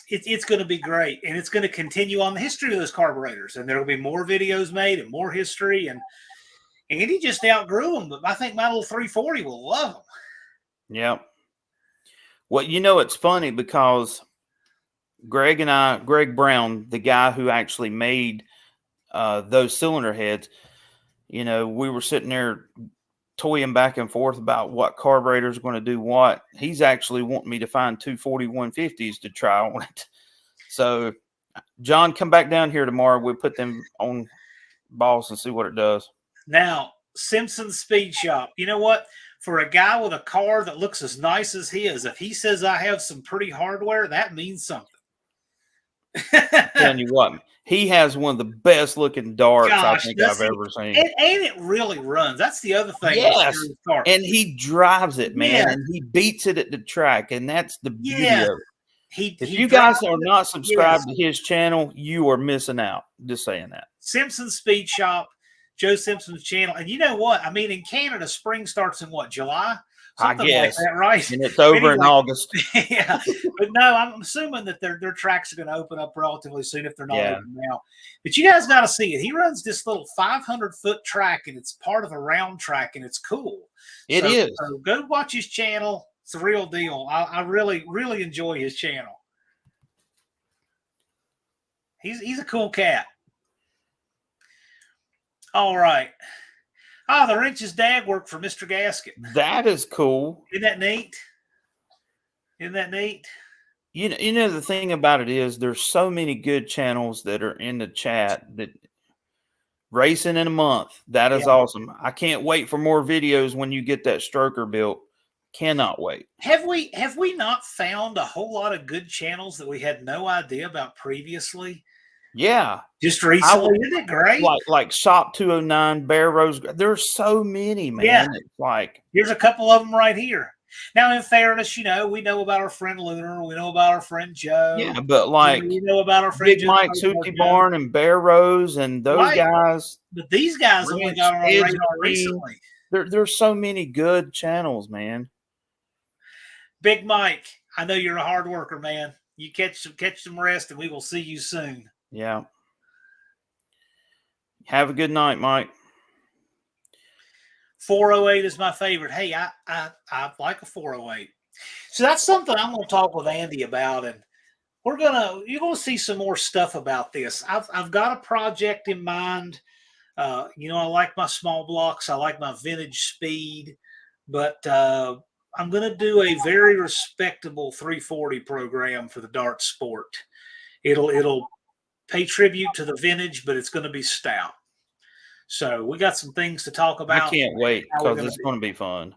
it's going to be great. And it's going to continue on the history of those carburetors, and there will be more videos made and more history. And Andy just outgrew them, but I think my little 340 will love them. Yep. Well, you know, it's funny because Greg Brown, the guy who actually made those cylinder heads, you know, we were sitting there toying back and forth about what carburetor is going to do what. He's actually wanting me to find 24150s to try on it. So, John, come back down here tomorrow. We'll put them on balls and see what it does. Now, Simpson's Speed Shop. You know what? For a guy with a car that looks as nice as his, if he says I have some pretty hardware, that means something. Telling you what, he has one of the best looking darts I think I've ever seen. And it really runs. That's the other thing. Yes. And he drives it, man. Yeah. And he beats it at the track. And that's the beauty of it. If you guys are not subscribed to his channel, you are missing out. Just saying that. Simpson's Speed Shop, Joe Simpson's channel. And you know what? I mean, in Canada, spring starts in what, July? Something I guess. like that, right? And it's over in August. Yeah. But no, I'm assuming that their tracks are going to open up relatively soon if they're not open now. But you guys got to see it. He runs this little 500-foot track, and it's part of a round track, and it's cool. It is. So go watch his channel. It's the real deal. I really, really enjoy his channel. He's a cool cat. All right. The wrench's dad worked for Mr. Gasket. That is cool. Isn't that neat? You know the thing about it is there's so many good channels that are in the chat that racing in a month. That is Yeah. awesome. I can't wait for more videos when you get that stroker built. Cannot wait. Have we not found a whole lot of good channels that we had no idea about previously? Yeah. Just I would recently, isn't it great? like Shop 209, Bear Rose. There's so many, Yeah. man. It's like, Here's a couple of them right here. Now, in fairness, we know about our friend Lunar, we know about our friend Joe, yeah, but like we know about our friend Big Joe, Mike's Hootie Barn and Bear Rose and those right? guys, But these guys only Ranch got on our Edge radar Green. recently. There's so many good channels, man. Big Mike, I know you're a hard worker, man. You catch some rest, and we will see you soon. Yeah. Have a good night, Mike. 408 is my favorite. Hey, I like a 408. So that's something I'm going to talk with Andy about, and you're going to see some more stuff about this. I've got a project in mind. I like my small blocks. I like my vintage speed, but I'm going to do a very respectable 340 program for the dart sport. It'll pay tribute to the vintage, but it's going to be stout. So we got some things to talk I about. can't wait because it's going to be fun.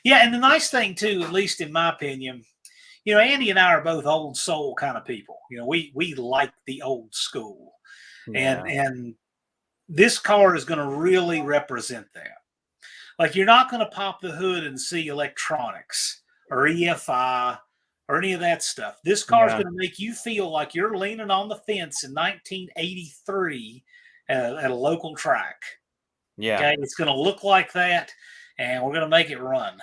Yeah, and the nice thing too, at least in my opinion, Andy and I are both old soul kind of people. We like the old school, Yeah. and this car is going to really represent that. Like, you're not going to pop the hood and see electronics or EFI or any of that stuff. This car is going to make you feel like you're leaning on the fence in 1983 at a local track. Yeah. Okay, it's going to look like that, and we're going to make it run.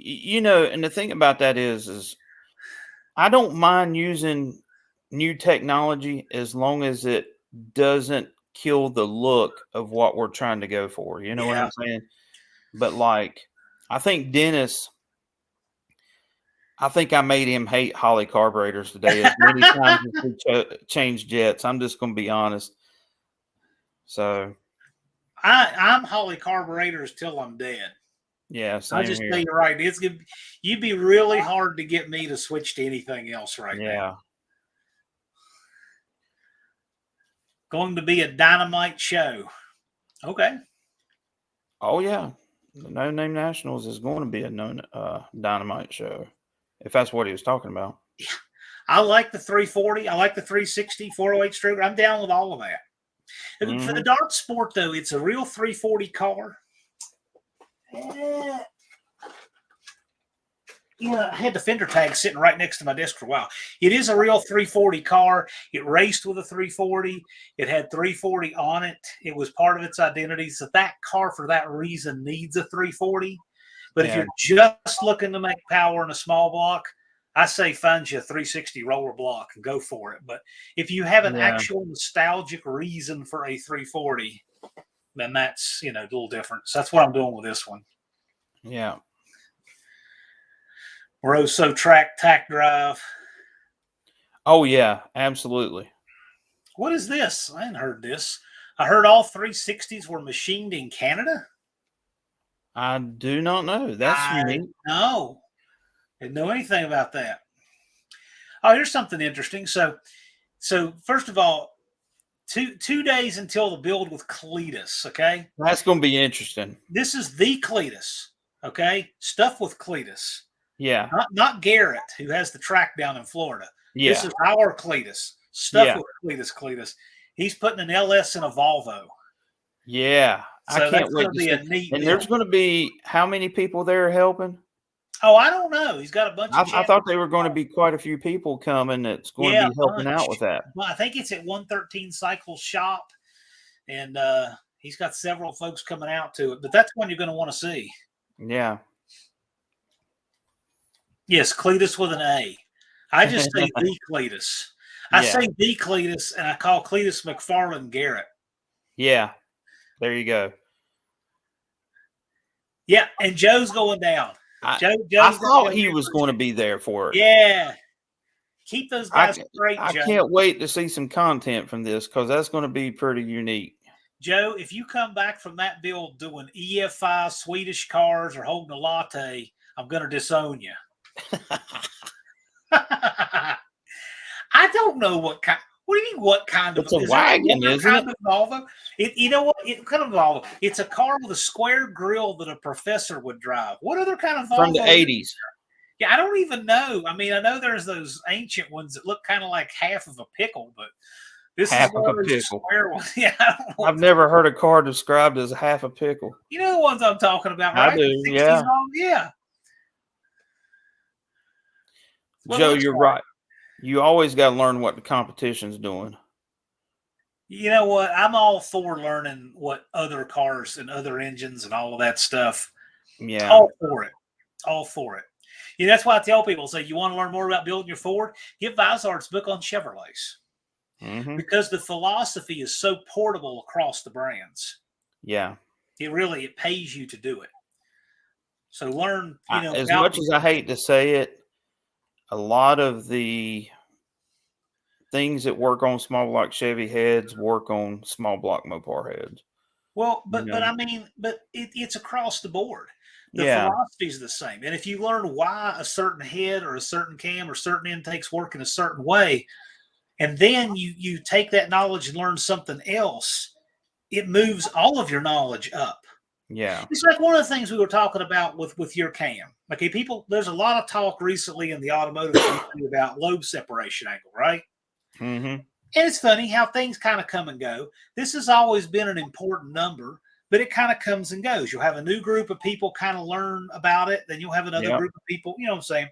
And the thing about that is I don't mind using new technology as long as it doesn't kill the look of what we're trying to go for. You know what I'm saying? But like, I think Dennis, I think I made him hate Holly carburetors today as many times as we changed jets. I'm just going to be honest. So I'm Holly carburetors till I'm dead. Yeah, I'll just tell you right. You'd be really hard to get me to switch to anything else right now. Going to be a dynamite show. Okay. Oh yeah. The No Name Nationals is going to be a dynamite show. If that's what he was talking about. Yeah. I like the 340. I like the 360, 408 stroker. I'm down with all of that. Mm-hmm. For the dart sport, though, it's a real 340 car. I had the fender tag sitting right next to my desk for a while. It is a real 340 car. It raced with a 340. It had 340 on it. It was part of its identity. So that car, for that reason, needs a 340. But if you're just looking to make power in a small block, I say find you a 360 roller block and go for it. But if you have an actual nostalgic reason for a 340, then that's, a little different. So that's what I'm doing with this one. Yeah. Rosso track tack drive. Oh, yeah, absolutely. What is this? I hadn't heard this. I heard all 360s were machined in Canada. I do not know. That's unique. No. Didn't know anything about that. Oh, here's something interesting. So first of all, two days until the build with Cletus, okay? That's going to be interesting. This is the Cletus, okay? Stuff with Cletus. Yeah. Not Garrett, who has the track down in Florida. Yeah. This is our Cletus. Stuff with Cletus. He's putting an LS in a Volvo. Yeah. So I can't wait to see. And there's going to be how many people there helping? Oh, I don't know. He's got a bunch of I thought they were going to be quite a few people coming that's going to be helping out with that. Well, I think it's at 113 Cycle Shop, and he's got several folks coming out to it. But that's one you're going to want to see. Yeah. Yes, Cletus with an A. I just say the Cletus. I say the Cletus, and I call Cletus McFarland Garrett. Yeah. There you go. Yeah, and Joe's going down. I thought he was going to be there for it. Yeah. Keep those guys straight, Joe. I can't wait to see some content from this because that's going to be pretty unique. Joe, if you come back from that build doing EFI, Swedish cars, or holding a latte, I'm going to disown you. I don't know what kind. What do you mean? What kind of? It's a Is there wagon, another isn't it? kind of Volvo? You know what? It kind of Volvo. It's a car with a square grill that a professor would drive. What other kind of From the Volvo? 80s. Yeah, I don't even know. I mean, I know there's those ancient ones that look kind of like half of a pickle, but this is Half of one a of those pickle. square ones. Yeah, I don't know what I've never heard a car described as half a pickle. you know the ones I'm talking about, I right? do, The 60s yeah. ones? Yeah. What it Joe, looks you're like. right. You always got to learn what the competition's doing. You know what? I'm all for learning what other cars and other engines and all of that stuff. Yeah. All for it. All for it. Yeah, that's why I tell people, say, you want to learn more about building your Ford? Get Vizard's book on Chevrolets Hmm. because the philosophy is so portable across the brands. Yeah. It pays you to do it. So learn, As about much as I hate to say it, a lot of the things that work on small block Chevy heads work on small block Mopar heads. well, You but know? I mean, but it's across the board. The Yeah. philosophy is the same, and if you learn why a certain head or a certain cam or certain intakes work in a certain way, and then you take that knowledge and learn something else, it moves all of your knowledge up. Yeah. It's like one of the things we were talking about with your cam. Okay, people, there's a lot of talk recently in the automotive community about lobe separation angle, right? Hmm. And it's funny how things kind of come and go. This has always been an important number, but it kind of comes and goes. You'll have a new group of people kind of learn about it, then you'll have another Yep. group of people, you know what I'm saying?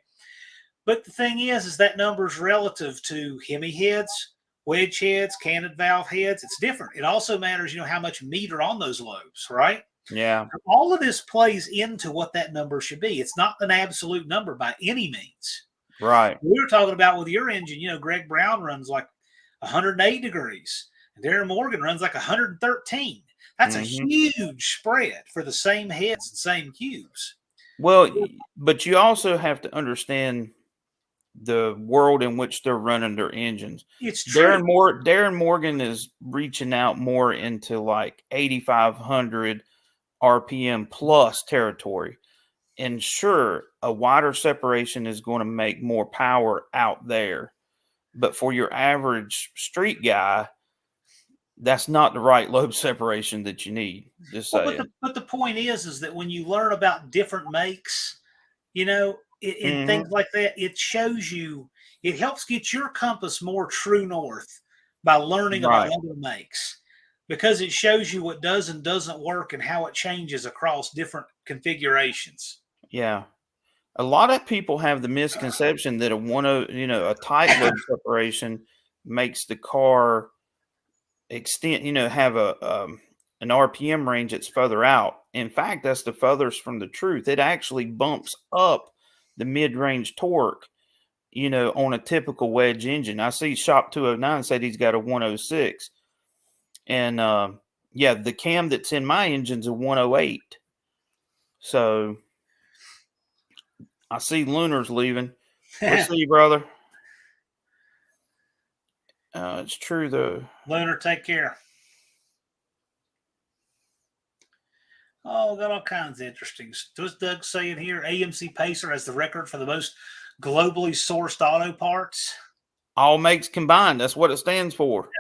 But the thing is that number is relative to Hemi heads, wedge heads, canted valve heads. It's different. It also matters, how much meat are on those lobes, right? Yeah. All of this plays into what that number should be. It's not an absolute number by any means. Right. We were talking about with your engine, Greg Brown runs like 108 degrees, and Darren Morgan runs like 113. That's a Hmm. huge spread for the same heads and same cubes. Well, but you also have to understand the world in which they're running their engines. It's true. Darren Morgan is reaching out more into like 8,500 RPM plus territory. And sure, a wider separation is going to make more power out there. But for your average street guy, that's not the right lobe separation that you need. Just Well, but saying. the point is that when you learn about different makes, in Hmm. things like that, it shows you, it helps get your compass more true north by learning about Right. other makes because it shows you what does and doesn't work and how it changes across different configurations. Yeah. A lot of people have the misconception that a tight lobe separation makes the car extend, have an RPM range that's further out. In fact, that's the furthest from the truth. It actually bumps up the mid-range torque, on a typical wedge engine. I see Shop 209 said he's got a 106. And yeah, the cam that's in my engine's a 108. So I see Lunar's leaving. We'll see, brother. It's true though. Lunar, take care. Oh, got all kinds of interesting. What's Doug saying here? AMC Pacer has the record for the most globally sourced auto parts. All makes combined. That's what it stands for.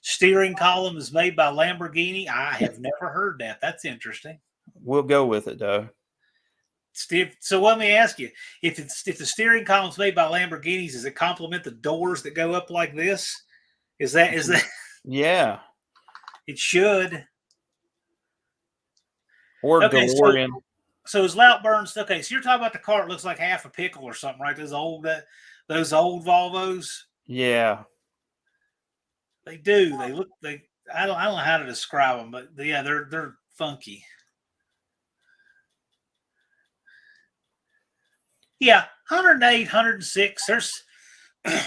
Steering column is made by Lamborghini. I have never heard that. That's interesting. We'll go with it though. Steve, so let me ask you: if the steering column's made by Lamborghinis, does it complement the doors that go up like this? Is that Yeah. it should? Or Okay, DeLorean. so is Lout Burns okay? So you're talking about the car that looks like half a pickle or something, right? Those old Volvos. Yeah. They do. They look. I don't know how to describe them, but yeah, they're funky. Yeah, 108, 106.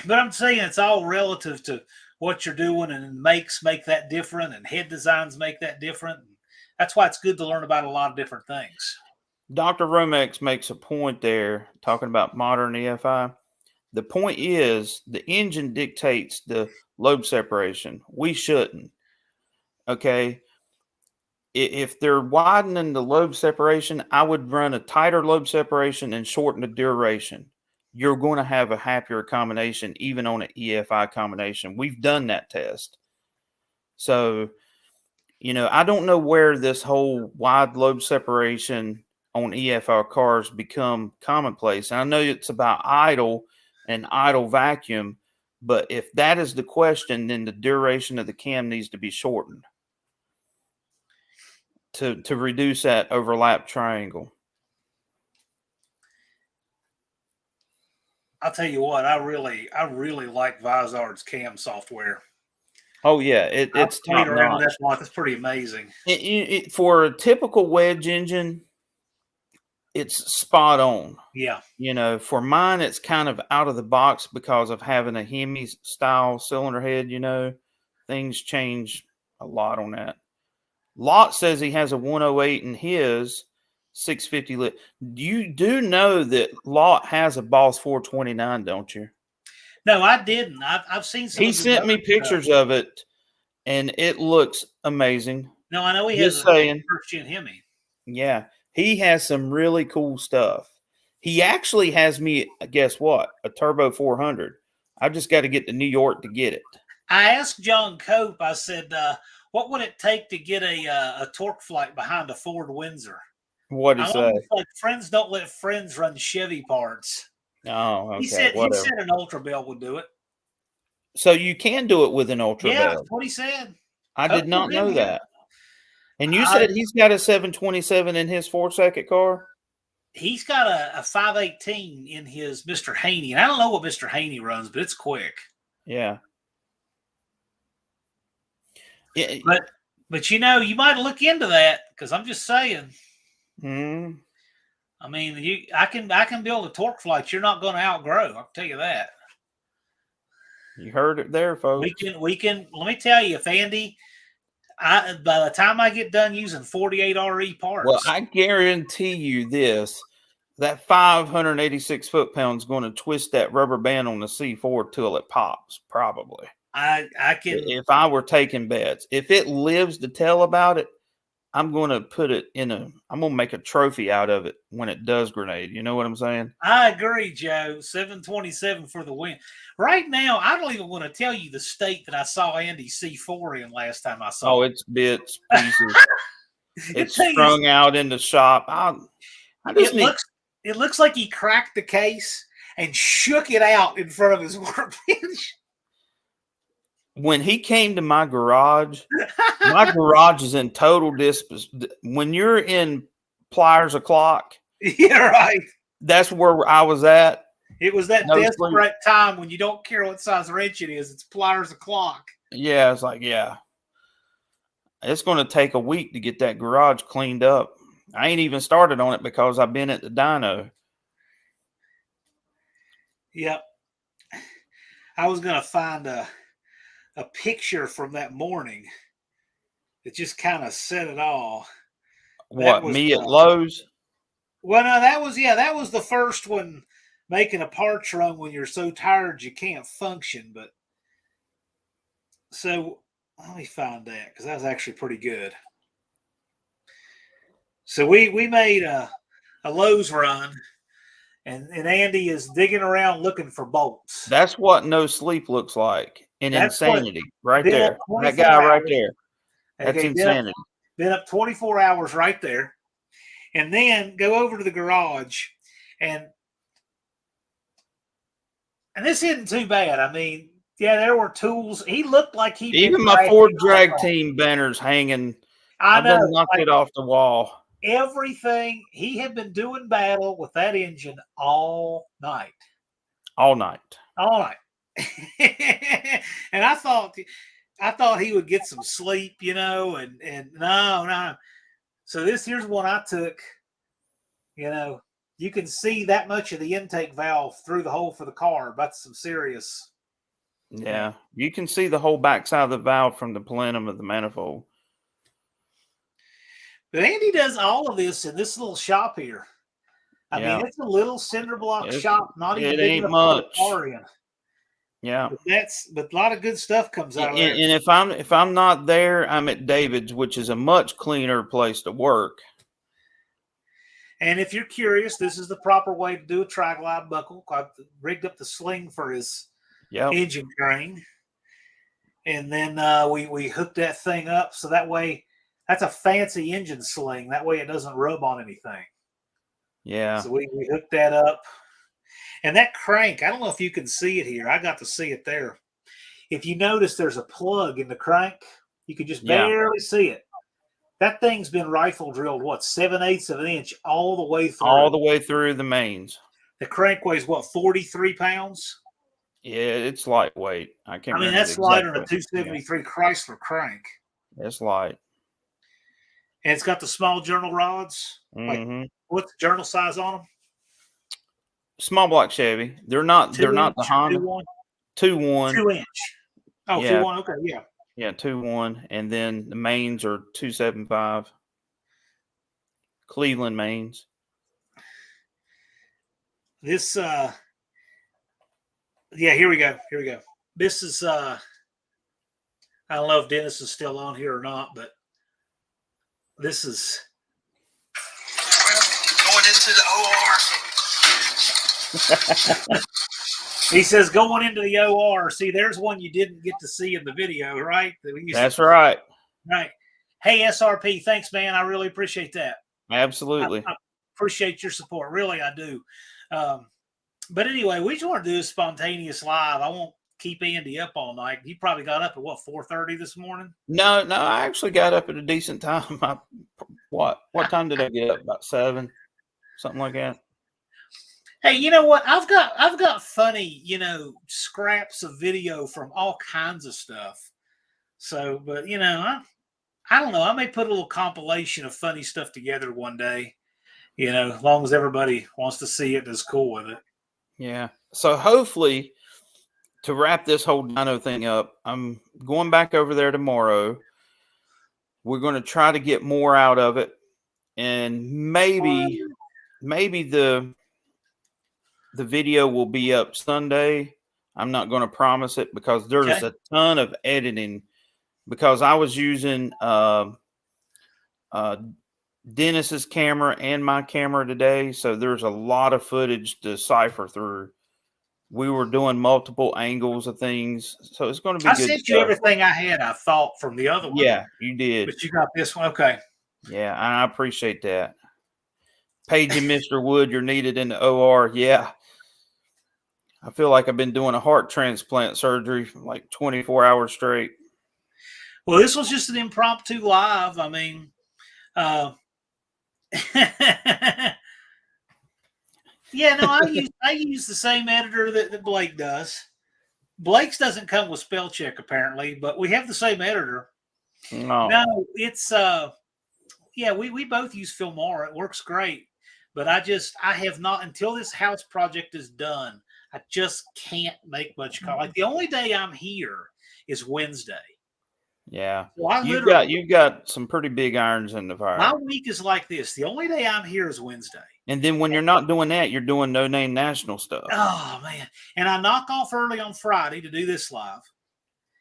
But I'm saying it's all relative to what you're doing, and makes make that different, and head designs make that different. That's why it's good to learn about a lot of different things. Dr. Romex makes a point there talking about modern EFI. The point is the engine dictates the lobe separation. We shouldn't. Okay. If they're widening the lobe separation, I would run a tighter lobe separation and shorten the duration. you're going to have a happier combination, even on an EFI combination. We've done that test. So, I don't know where this whole wide load separation on EFI cars become commonplace. And I know it's about idle and idle vacuum, but if that is the question, then the duration of the cam needs to be shortened to reduce that overlap triangle. I'll tell you what, I really like Vizard's cam software. Oh yeah, it's played top around with notch. that lot. That's pretty amazing. For a typical wedge engine, it's spot on. Yeah. For mine, it's kind of out of the box because of having a Hemi style cylinder head. Things change a lot on that. Lott says he has a 108 in his 650 lit. You do know that Lott has a Boss 429, don't you? No, I didn't. I've seen some. He sent me pictures of it, and it looks amazing. No, I know he Just has a saying. first gen Hemi. Yeah, he has some really cool stuff. He actually has me, guess what? A Turbo 400. I just got to get to New York to get it. I asked John Cope, I said, what would it take to get a torque flight behind a Ford Windsor? What did he say? Like friends don't let friends run Chevy parts. Oh, okay. He said an Ultra Bell would do it. So you can do it with an Ultra Bell. Yeah, that's what he said. I did not know that. And you said he's got a 727 in his 4-second car? He's got a 518 in his Mr. Haney. And I don't know what Mr. Haney runs, but it's quick. Yeah. But you might look into that, because I'm just saying. Hmm. I mean, I can build a torque flight you're not going to outgrow. I'll tell you that. You heard it there, folks. We can. Let me tell you, if Andy, by the time I get done using 48 RE parts, well, I guarantee you this: that 586 foot-pounds is going to twist that rubber band on the C4 till it pops. Probably. I can. If I were taking bets, if it lives to tell about it, I'm going to put it I'm going to make a trophy out of it when it does grenade. You know what I'm saying? I agree, Joe. 727 for the win. Right now, I don't even want to tell you the state that I saw Andy C4 in last time I saw. Oh, it's bits, pieces. It's strung out in the shop. It looks like he cracked the case and shook it out in front of his workbench. When he came to my garage is in total when you're in pliers o'clock. Yeah, right. That's where I was at. It was that desperate time when you don't care what size wrench it is. It's pliers o'clock. Yeah, it's like, yeah. It's going to take a week to get that garage cleaned up. I ain't even started on it because I've been at the dyno. Yep. I was going to find a picture from that morning that just kind of said it all. What, me at Lowe's? Well, no, that was the first one, making a parts run when you're so tired you can't function. But so let me find that, because that was actually pretty good. So we made a Lowe's run, and Andy is digging around looking for bolts. That's what no sleep looks like. And insanity right there. That guy right there. That's insanity. Been up 24 hours right there. And then go over to the garage, and this isn't too bad. I mean, yeah, there were tools. He looked like he even my Ford drag team banner's hanging. I know. I've knocked it off the wall. Everything. He had been doing battle with that engine all night. All night. And I thought he would get some sleep, and no. So here's one I took. You can see that much of the intake valve through the hole for the car. That's some serious. Yeah, you can see the whole backside of the valve from the plenum of the manifold. But Andy does all of this in this little shop here. I mean, it's a little cinder block shop, not even big ain't much. Yeah, but a lot of good stuff comes out of there. And if I'm not there, I'm at David's, which is a much cleaner place to work. And if you're curious, this is the proper way to do a tri-glide buckle. I rigged up the sling for his engine crane. And then we hooked that thing up so that way, that's a fancy engine sling. That way it doesn't rub on anything. Yeah. So we hooked that up. And that crank, I don't know if you can see it here. I got to see it there. If you notice there's a plug in the crank, you can just barely see it. That thing's been rifle drilled, 7/8 of an inch all the way through. All the way through the mains. The crank weighs 43 pounds? Yeah, it's lightweight. I can't remember. That's lighter than a 273 Chrysler crank. It's light. And it's got the small journal rods. What's the journal size on them? Small block Chevy. They're not the Honda. 2.1. 2 inch. Oh, yeah. 2.1. Okay, yeah. Yeah, 2.1. And then the mains are 2.75. Cleveland mains. This here we go. This is I don't know if Dennis is still on here or not, but this is going into the OR. He says going into the OR. See, there's one you didn't get to see in the video, right? That's right. Right. Hey, SRP, thanks, man. I really appreciate that. Absolutely. I appreciate your support. Really, I do. But anyway, we just want to do a spontaneous live. I won't keep Andy up all night. He probably got up at 4:30 this morning? No, I actually got up at a decent time. What time did I get up? About 7, something like that. Hey, you know what? I've got funny, scraps of video from all kinds of stuff. So, but I don't know. I may put a little compilation of funny stuff together one day. As long as everybody wants to see it, is cool with it. Yeah. So hopefully, to wrap this whole dyno thing up, I'm going back over there tomorrow. We're going to try to get more out of it, and maybe the video will be up Sunday. I'm not going to promise it because there's a ton of editing. Because I was using Dennis's camera and my camera today, so there's a lot of footage to cipher through. We were doing multiple angles of things, so it's going to be good. I sent you everything I had, I thought, from the other one. Yeah, you did. But you got this one. Okay. Yeah, I appreciate that. Paging Mr. Wood, you're needed in the OR. Yeah. I feel like I've been doing a heart transplant surgery for like 24 hours straight. Well, this was just an impromptu live. I mean, yeah, no, I use the same editor that Blake does. Blake's doesn't come with spell check apparently, but we have the same editor. No, it's we both use Filmora. It works great, but I have not until this house project is done. I just can't make much call. Like the only day I'm here is Wednesday. Yeah, so you've got some pretty big irons in the fire. My week is like this. The only day I'm here is Wednesday. And then when you're not doing that, you're doing No Name National stuff. Oh, man. And I knock off early on Friday to do this live.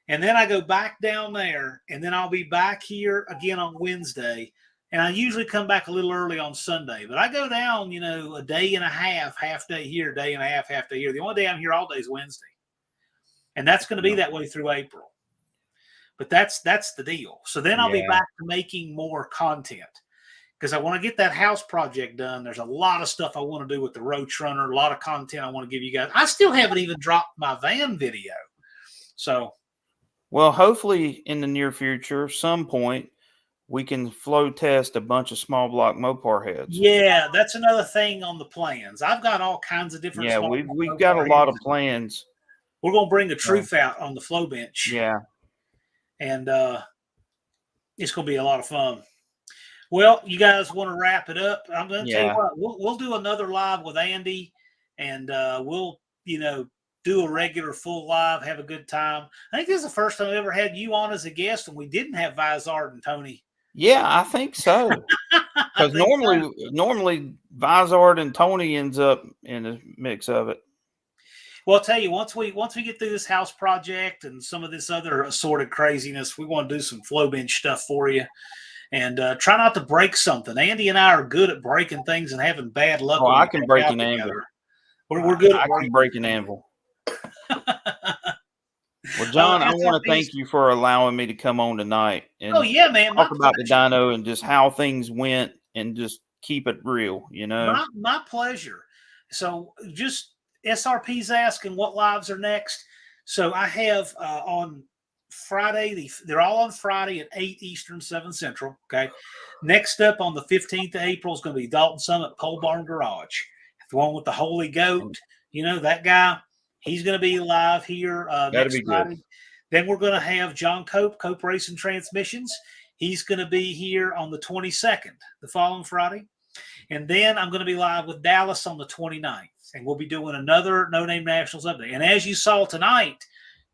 And then I go back down there, and then I'll be back here again on Wednesday. And I usually come back a little early on Sunday. But I go down, a day and a half day here, day and a half day here. The only day I'm here all day is Wednesday. And that's going to be that way through April. But that's the deal. So then I'll be back to making more content. Because I want to get that house project done. There's a lot of stuff I want to do with the Roach Runner, a lot of content I want to give you guys. I still haven't even dropped my van video. So, well, hopefully in the near future, some point, we can flow test a bunch of small block Mopar heads. Yeah, that's another thing on the plans. I've got all kinds of different. Yeah, we've got a lot of plans. We're going to bring the truth out on the flow bench. Yeah. And it's going to be a lot of fun. Well, you guys want to wrap it up? I'm going to tell you what, we'll do another live with Andy, and we'll, do a regular full live, have a good time. I think this is the first time we ever had you on as a guest, and we didn't have Vizard and Tony. Yeah, I think so. Because normally Vizard and Tony ends up in the mix of it. Well, I'll tell you, once we get through this house project and some of this other assorted craziness, we want to do some flow bench stuff for you. and try not to break something. Andy and I are good at breaking things and having bad luck. Oh, when I we can hang break out an anvil. together. We're good at I can break an anvil. Well, John, I want to thank you for allowing me to come on tonight and oh yeah, man, talk about the dyno and just how things went and just keep it real, you know. My pleasure. So just SRP's asking what lives are next. So I have on Friday, they're all on Friday at 8 Eastern, 7 Central. Okay. Next up on the 15th of April is going to be Dalton Summit Pole Barn Garage. The one with the Holy Goat, you know, that guy, he's going to be live here next Friday. Good. Then we're going to have John Cope Racing Transmissions. He's going to be here on the 22nd, the following Friday. And then I'm going to be live with Dallas on the 29th. And we'll be doing another No Name Nationals update. And as you saw tonight,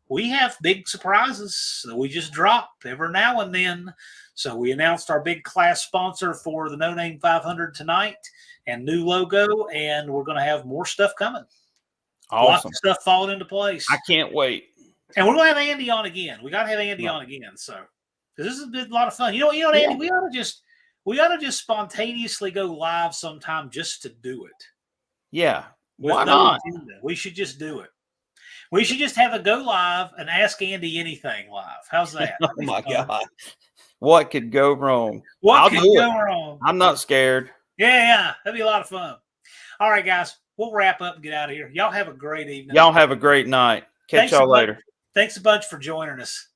we have big surprises that we just drop every now and then. So we announced our big class sponsor for the No Name 500 tonight and new logo. And we're going to have more stuff coming. Awesome. Lots of stuff falling into place. I can't wait. And we're going to have Andy on again. We got to have Andy on again. So this has been a lot of fun. You know, Andy, we ought to just spontaneously go live sometime just to do it. Yeah. Why not? Agenda. We should just do it. We should just have a go live and ask Andy anything live. How's that? Oh my God. What could go wrong? What could go wrong? I'm not scared. Yeah. That'd be a lot of fun. All right, guys. We'll wrap up and get out of here. Y'all have a great evening. Y'all have a great night. Catch y'all later. Thanks a bunch for joining us.